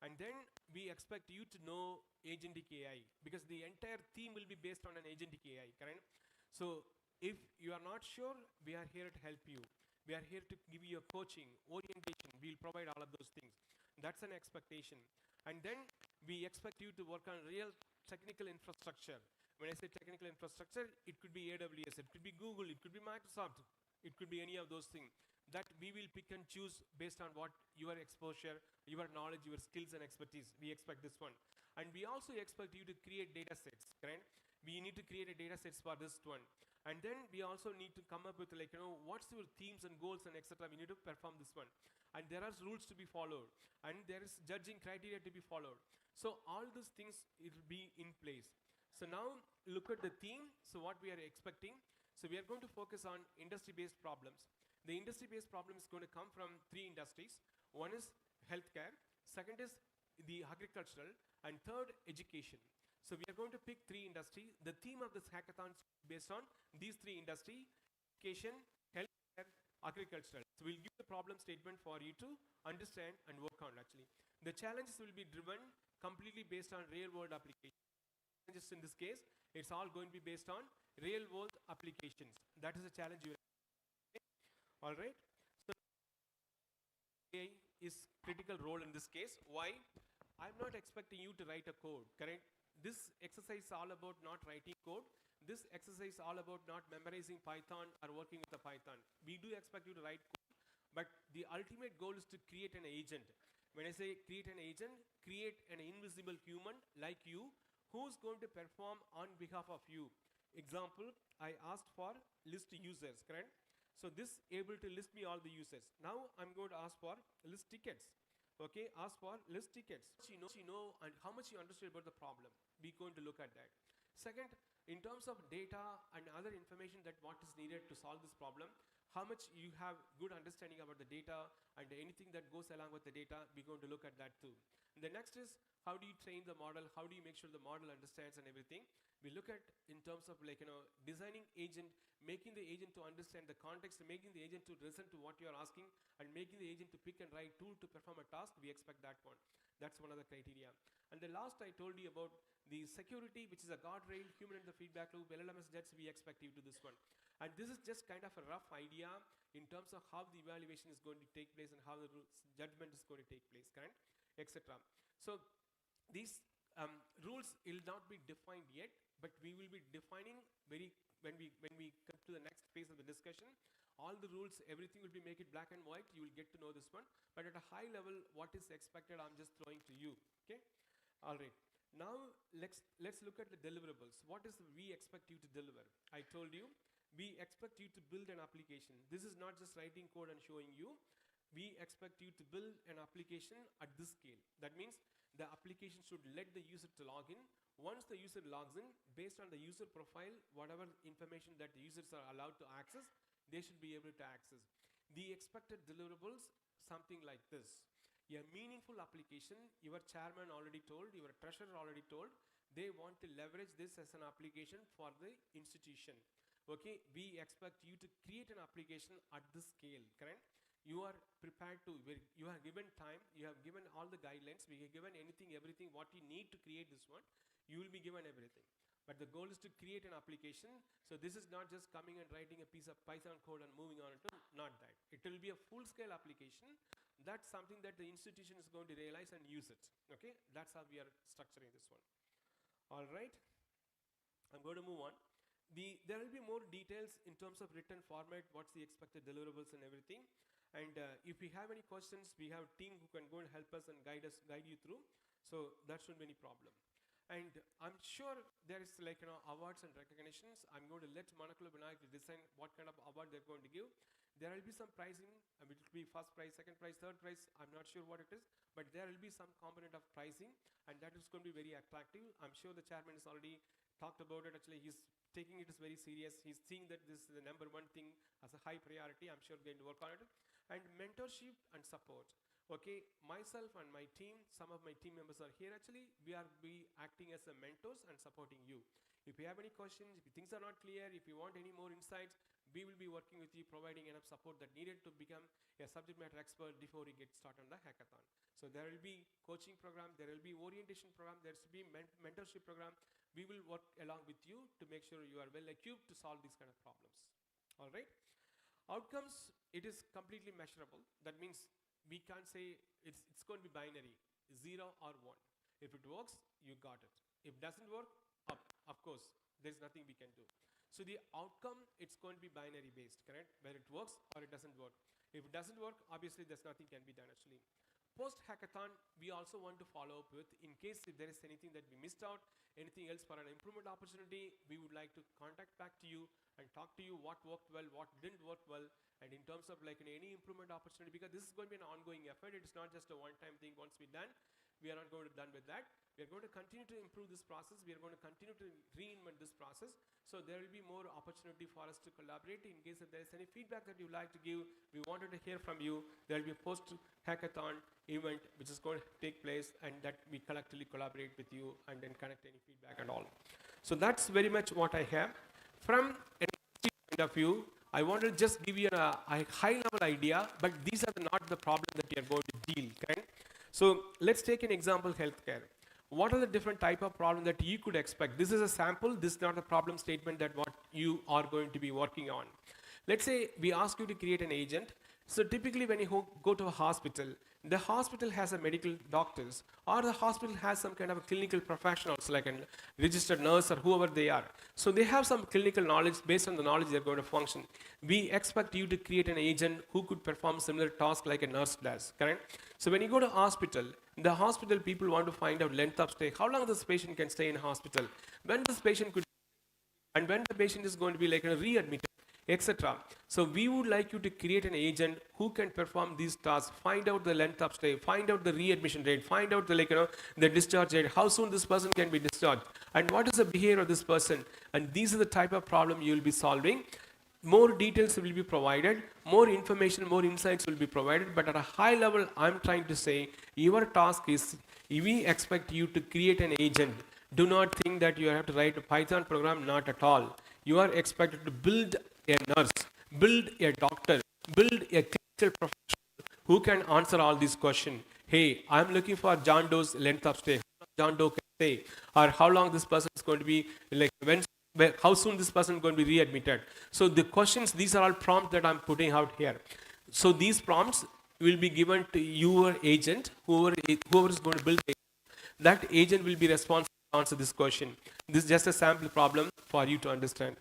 And then we expect you to know agentic AI, because the entire theme will be based on an agentic AI, correct? So if you are not sure, we are here to help you. We are here to give you a coaching, orientation. We'll provide all of those things. That's an expectation. And then we expect you to work on real technical infrastructure. When I say technical infrastructure, it could be AWS, it could be Google, it could be Microsoft, it could be any of those things that we will pick and choose based on what your exposure, your knowledge, your skills and expertise. We expect this one. And we also expect you to create data sets, correct? We need to create a data sets for this one. And then we also need to come up with like, what's your themes and goals and etc. We need to perform this one. And there are rules to be followed. And there is judging criteria to be followed. So all these things, it will be in place. So now look at the theme. So what we are expecting. So we are going to focus on industry-based problems. The industry-based problem is going to come from 3 industries. One is healthcare, second is the agricultural, and third, education. So we are going to pick 3 industries. The theme of this hackathon is based on these 3 industries: education, healthcare, agricultural. So we'll give the problem statement for you to understand and work on actually. The challenges will be driven completely based on real-world applications. Just in this case, it's all going to be based on real-world applications. That is a challenge you will have. All right. So AI is critical role in this case. Why? I'm not expecting you to write a code, correct? This exercise is all about not writing code. This exercise is all about not memorizing Python or working with the Python. We do expect you to write code, but the ultimate goal is to create an agent. When I say create an agent, create an invisible human like you who's going to perform on behalf of you. Example, I asked for list users, correct? So this able to list me all the users. Now I'm going to ask for list tickets. Okay, ask for list tickets. You know and how much you understood about the problem. We're going to look at that. Second, in terms of data and other information that what is needed to solve this problem, how much you have good understanding about the data and anything that goes along with the data, we're going to look at that too. And the next is, how do you train the model? How do you make sure the model understands and everything? We look at in terms of like, designing agent, making the agent to understand the context, making the agent to listen to what you're asking, and making the agent to pick and write tool to perform a task. We expect that one. That's one of the criteria. And the last I told you about the security, which is a guardrail, human in the feedback loop, LLMS jets, we expect you to this one. And this is just kind of a rough idea in terms of how the evaluation is going to take place and how the judgment is going to take place, correct? Etc. So these rules will not be defined yet, but we will be defining when we come to the next phase of the discussion. All the rules, everything will be make it black and white. You will get to know this one. But at a high level, what is expected, I'm just throwing to you. Okay. All right. Now let's look at the deliverables. What is we expect you to deliver? I told you we expect you to build an application. This is not just writing code and showing you. We expect you to build an application at this scale. That means the application should let the user to log in. Once the user logs in, based on the user profile, whatever information that the users are allowed to access, they should be able to access. The expected deliverables, something like this. A meaningful application, your chairman already told, your treasurer already told, they want to leverage this as an application for the institution. Okay, we expect you to create an application at this scale, correct? You are prepared to, you have given time, you have given all the guidelines, we have given anything, everything, what you need to create this one, you will be given everything. But the goal is to create an application. So this is not just coming and writing a piece of Python code and moving on to, not that. It will be a full-scale application. That's something that the institution is going to realize and use it. Okay, that's how we are structuring this one. All right, I'm going to move on. There will be more details in terms of written format, what's the expected deliverables and everything. And if we have any questions, we have a team who can go and help us and guide you through. So that shouldn't be any problem. And I'm sure there is like, awards and recognitions. I'm going to let Manakula Vinayagar design what kind of award they're going to give. There will be some pricing. It will be first prize, second prize, third prize. I'm not sure what it is, but there will be some component of pricing, and that is going to be very attractive. I'm sure the chairman has already talked about it. Actually, he's taking it as very serious. He's seeing that this is the #1 thing as a high priority. I'm sure we're going to work on it. And mentorship and support. Okay, myself and my team, some of my team members are here. Actually, we are acting as a mentors and supporting you. If you have any questions, if things are not clear, if you want any more insights, we will be working with you, providing enough support that needed to become a subject matter expert before you get started on the hackathon. So there will be coaching program, there will be orientation program, there will be mentorship program. We will work along with you to make sure you are well equipped to solve these kind of problems. All right. Outcomes, it is completely measurable. That means we can't say it's going to be binary, 0 or 1. If it works, you got it. If it doesn't work, of course, there's nothing we can do. So the outcome, it's going to be binary based, correct? Whether it works or it doesn't work. If it doesn't work, obviously there's nothing can be done actually. post hackathon, we also want to follow up with, in case if there is anything that we missed out, anything else for an improvement opportunity, we would like to contact back to you and talk to you what worked well, what didn't work well, and in terms of like any improvement opportunity, because this is going to be an ongoing effort. It is not just a one-time thing once we're done. We are not going to be done with that. We are going to continue to improve this process. We are going to continue to reinvent this process. So there will be more opportunity for us to collaborate. In case if there is any feedback that you would like to give, we wanted to hear from you. There will be a post-hackathon event which is going to take place, and that we collectively collaborate with you and then connect any feedback and all. So that's very much what I have. From an point of view, I want to just give you a high-level idea, but these are not the problems that you are going to deal, okay? So let's take an example, healthcare. What are the different type of problems that you could expect? This is a sample. This is not a problem statement that what you are going to be working on. Let's say we ask you to create an agent. So typically when you go to a hospital, the hospital has a medical doctors, or the hospital has some kind of a clinical professionals like a registered nurse or whoever they are. So they have some clinical knowledge. Based on the knowledge they're going to function. We expect you to create an agent who could perform similar tasks like a nurse does, correct? So when you go to hospital, the hospital people want to find out length of stay, how long this patient can stay in hospital, when this patient could, and when the patient is going to be like readmitted, etc. So we would like you to create an agent who can perform these tasks, find out the length of stay, find out the readmission rate, find out the the discharge rate, how soon this person can be discharged, and what is the behavior of this person. And these are the type of problem you will be solving. More details will be provided, more information, more insights will be provided, but at a high level, I'm trying to say, your task is, we expect you to create an agent. Do not think that you have to write a Python program, not at all. You are expected to build a nurse, build a doctor, build a clinical professional who can answer all these questions. Hey, I'm looking for John Doe's length of stay, how long John Doe can stay, or how long this person is going to be, like how soon this person is going to be readmitted. So the questions, these are all prompts that I'm putting out here. So these prompts will be given to your agent, whoever is going to build it. That agent will be responsible to answer this question. This is just a sample problem for you to understand.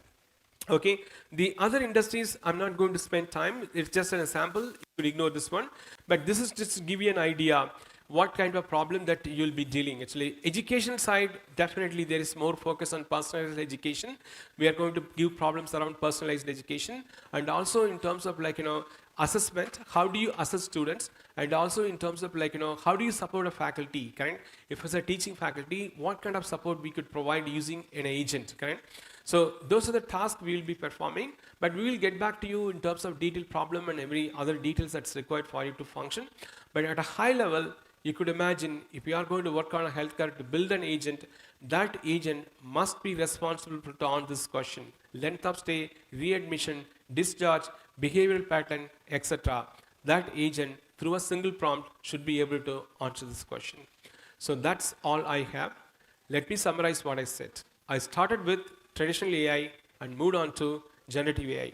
Okay, the other industries, I'm not going to spend time. It's just an example. You could ignore this one. But this is just to give you an idea what kind of problem that you'll be dealing. Actually, education side, definitely there is more focus on personalized education. We are going to give problems around personalized education, and also in terms of assessment, how do you assess students, and also in terms of how do you support a faculty, correct? If it's a teaching faculty, what kind of support we could provide using an agent, correct? So those are the tasks we will be performing, but we will get back to you in terms of detailed problem and every other details that's required for you to function. But at a high level, you could imagine if you are going to work on a healthcare to build an agent, that agent must be responsible to answer this question. Length of stay, readmission, discharge, behavioral pattern, etc. That agent, through a single prompt, should be able to answer this question. So that's all I have. Let me summarize what I said. I started with traditional AI and moved on to generative AI.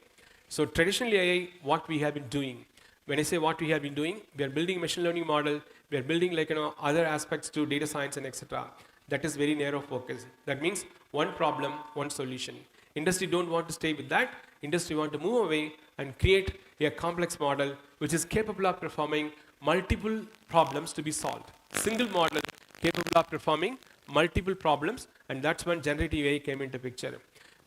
So traditional AI, what we have been doing. When I say what we have been doing, we are building machine learning model, we are building other aspects to data science and etc. That is very narrow focus. That means one problem, one solution. Industry don't want to stay with that. Industry want to move away and create a complex model which is capable of performing multiple problems to be solved. Single model capable of performing multiple problems, and that's when generative AI came into picture.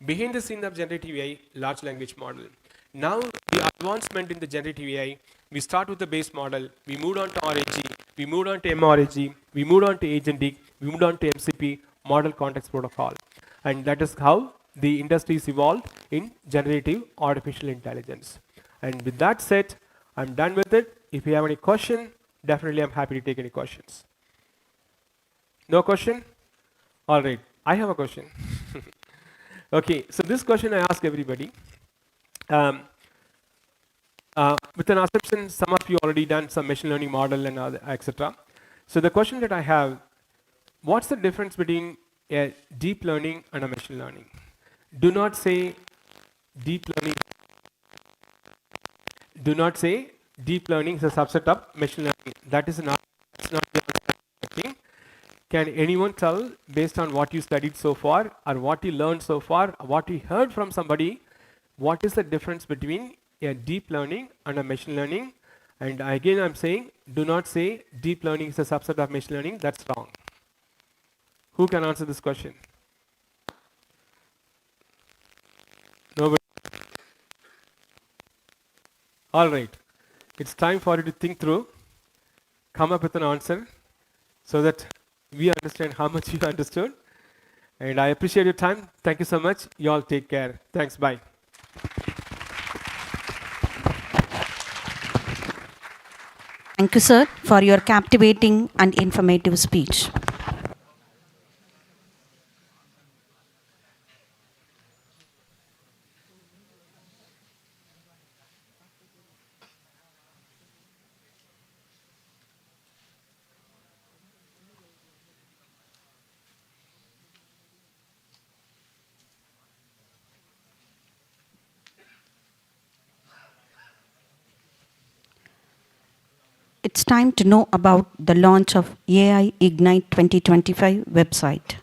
Behind the scene of generative AI, large language model. Now the advancement in the generative AI, we start with the base model, we moved on to RAG, we moved on to MRAG, we moved on to agentic, we moved on to MCP, model context protocol. And that is how the industry is evolved in generative artificial intelligence. And with that said, I'm done with it. If you have any question, definitely I'm happy to take any questions. No question? All right, I have a question. Okay, so this question I ask everybody. With an assumption, some of you already done some machine learning model and etc. So the question that I have, what's the difference between a deep learning and a machine learning? Do not say deep learning. Do not say deep learning is a subset of machine learning. That is not the thing. Can anyone tell, based on what you studied so far, or what you learned so far, or what you heard from somebody, what is the difference between a deep learning and a machine learning, And again, I'm saying, do not say deep learning is a subset of machine learning. That's wrong. Who can answer this question? Nobody. All right. It's time for you to think through, come up with an answer so that we understand how much you understood. And I appreciate your time. Thank you so much. You all take care. Thanks. Bye. Thank you, sir, for your captivating and informative speech. It's time to know about the launch of AI IGNITE 2025 website.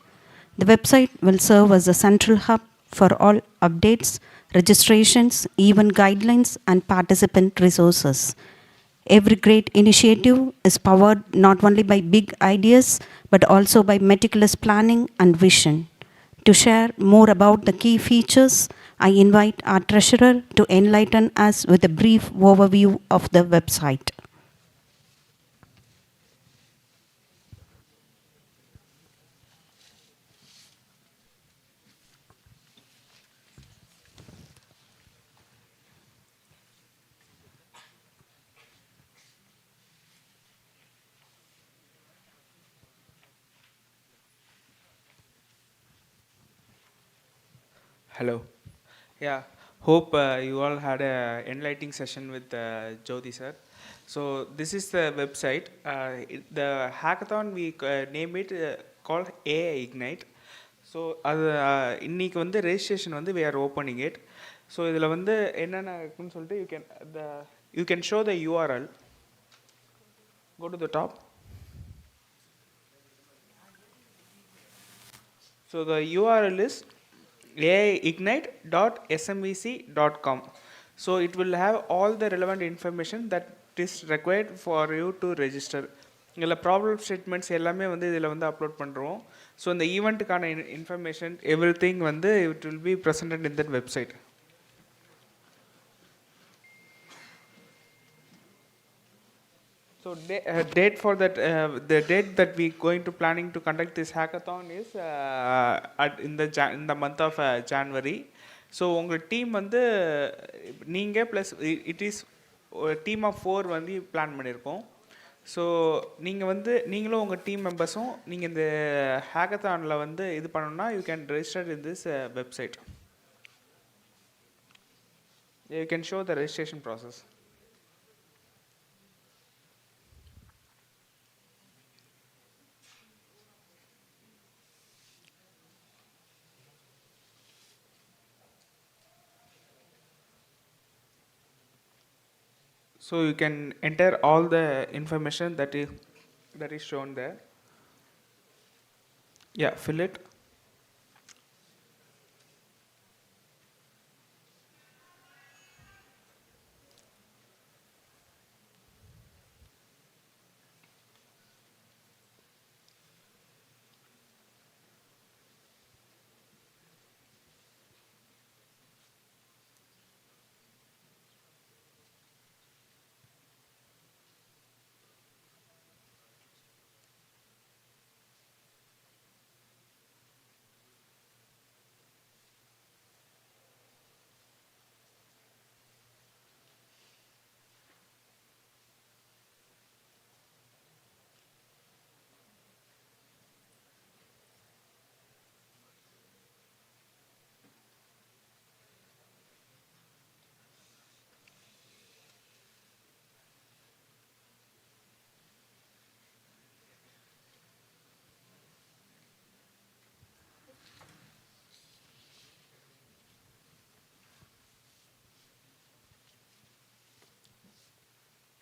The website will serve as a central hub for all updates, registrations, event guidelines, and participant resources. Every great initiative is powered not only by big ideas, but also by meticulous planning and vision. To share more about the key features, I invite our treasurer to enlighten us with a brief overview of the website. Hello. Yeah, hope you all had a enlightening session with Jyoti sir. So this is the website. The hackathon we name it called AI Ignite. So அது இன்னைக்கு வந்து registration வந்து we are opening it. So இதில் வந்து என்னென்ன இருக்குன்னு சொல்லிட்டு you can show the URL. Go to the top. So the URL is aiignite.smvc.com. So it will have all the relevant information that is required for you to register. இதில் problem statements எல்லாமே வந்து இதில் வந்து upload பண்ணுறோம். So இந்த ஈவெண்ட்டுக்கான information every thing வந்து it will B presented in that website. So date for that, the date that we going to planning to conduct this hackathon is in the month of January. So உங்கள் team வந்து நீங்கள் plus it is team of 4 வந்து plan பண்ணியிருக்கோம். So நீங்கள் வந்து நீங்களும் உங்கள் team மெம்பர்ஸும் நீங்கள் இந்த ஹேக்கத்தானில் வந்து இது பண்ணணும்னா you can register in this website. You can show the registration process. So you can enter all the information that is shown there. Yeah, fill it.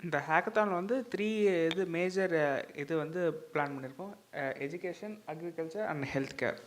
இந்த ஹேக்கத்தான் வந்து 3 இது மேஜர் இது வந்து பிளான் பண்ணியிருக்கோம். Education, agriculture and health care.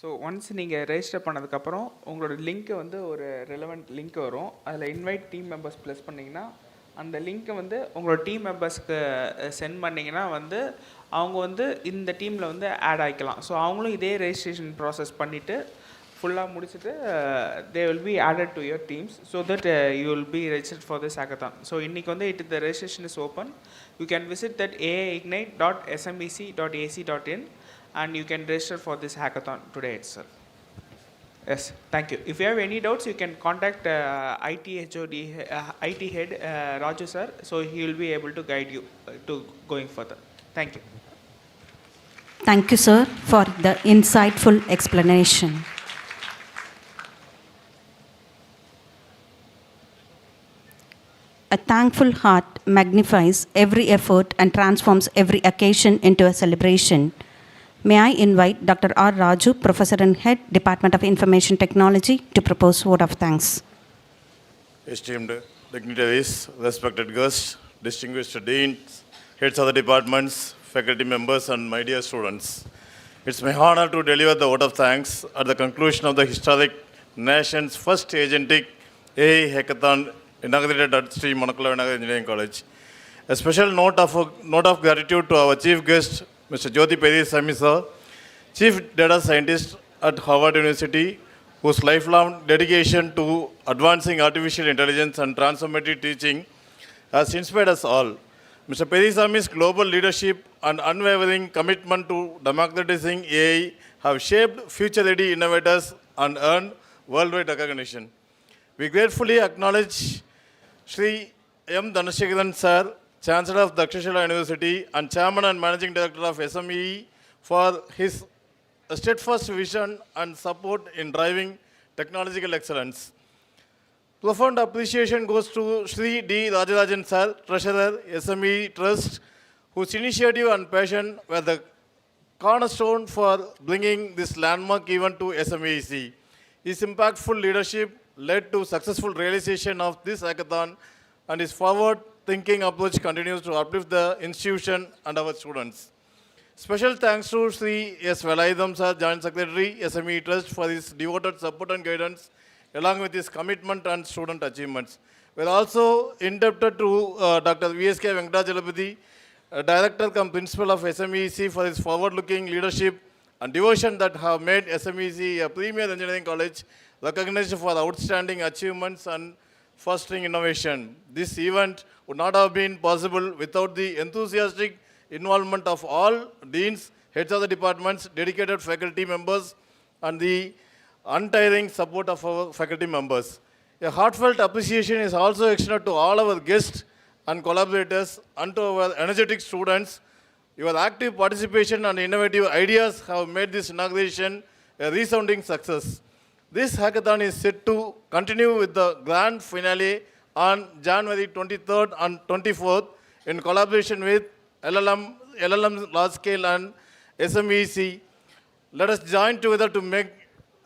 So once நீங்கள் register பண்ணதுக்கப்புறம் உங்களோட link வந்து ஒரு ரெலவெண்ட் லிங்க் வரும். அதில் இன்வைட் டீம் மெம்பர்ஸ் ப்ளஸ் பண்ணிங்கன்னா அந்த லிங்க்கை வந்து உங்களோட டீம் மெம்பர்ஸ்க்கு சென்ட் பண்ணிங்கன்னா வந்து அவங்க வந்து இந்த டீமில் வந்து ஆட் ஆகிக்கலாம். ஸோ அவங்களும் இதே ரெஜிஸ்ட்ரேஷன் ப்ராசஸ் பண்ணிவிட்டு ஃபுல்லாக முடிச்சுட்டு தே will B added to your teams so that you will be registered for this hackathon. So இன்றைக்கி வந்து த registration is open. You can visit that aiignite.smvec.ac.in and you can register for this hackathon today itself. Yes, thank you. If you have any doubts, you can contact IT head Raju sir, so he will be able to guide you to going further. Thank you. Thank you, sir, for the insightful explanation. A thankful heart magnifies every effort and transforms every occasion into a celebration. May I invite Dr. R. Raju, Professor and Head, Department of Information Technology, to propose vote of thanks. Esteemed dignitaries, respected guests, distinguished deans, heads of the departments, faculty members, and my dear students. It's my honor to deliver the vote of thanks at the conclusion of the historic nation's first agentic AI Hackathon inaugurated at Sri Manakula Vinayagar Engineering College. A special note of gratitude to our chief guest, Mr. Felicitation sir, Chief Data Scientist at Harvard University, whose lifelong dedication to advancing artificial intelligence and transformative teaching has inspired us all. Mr. Felicitation's global leadership and unwavering commitment to democratizing AI have shaped future-ready innovators and earned worldwide recognition. We gratefully acknowledge Sri M. Dhanasekaran sir, Chancellor of Dakshashila University and Chairman and Managing Director of SMVEC, for his steadfast vision and support in driving technological excellence. Profound appreciation goes to Sri D. Rajarajan sir, Treasurer, SME Trust, whose initiative and passion were the cornerstone for bringing this landmark event to SMVEC. His impactful leadership led to successful realization of this hackathon, and his forward-thinking approach continues to uplift the institution and our students. Special thanks to Sri S. Velayudham sir, Joint Secretary, SME Trust, for his devoted support and guidance, along with his commitment and student achievements. We are also indebted to Dr. V.S.K. Venkatachalamurthy, Director cum Principal of SMEC, for his forward-looking leadership and devotion that have made SMEC a premier engineering college recognized for outstanding achievements and fostering innovation. This event would not have been possible without the enthusiastic involvement of all deans, heads of the departments, dedicated faculty members, and the untiring support of our faculty members. A heartfelt appreciation is also extended to all our guests and collaborators and to our energetic students. Your active participation and innovative ideas have made this inauguration a resounding success. This hackathon is set to continue with the grand finale on January 23rd and 24th in collaboration with LLM Large Scale and SMEC. Let us join together to make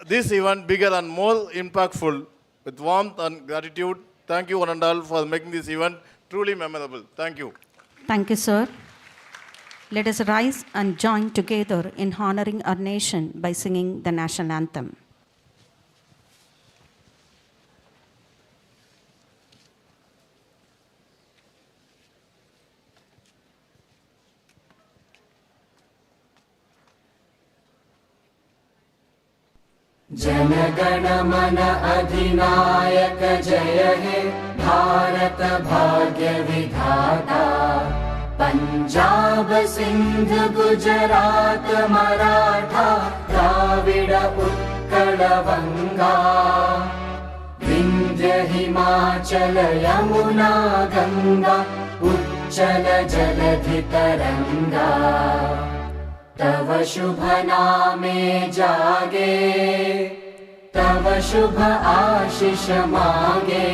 this event bigger and more impactful. With warmth and gratitude, thank you one and all for making this event truly memorable. Thank you. Thank you, sir. Let us rise and join together in honoring our nation by singing the national anthem. जनगण मन अधिनायक जय हे भारत भाग्य विधाता पंजाब सिंध गुजरात मराठा द्राविड उत्कल बंगा विंध्य हिमाचल यमुना गंगा उच्चल जलधि तरंगा तव शुभ नामे जागे तव शुभ आशीष मांगे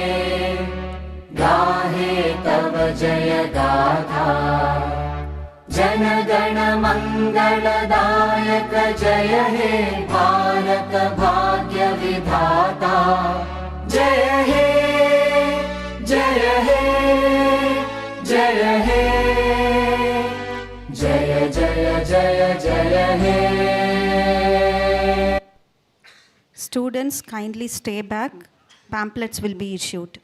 गाहे तव जय गाथा जन गण मंगलदायक जय हे भारत भाग्य विधाता जय हे जय हे जय हे जय जय जय जय हे Students kindly stay back. Pamphlets will be issued.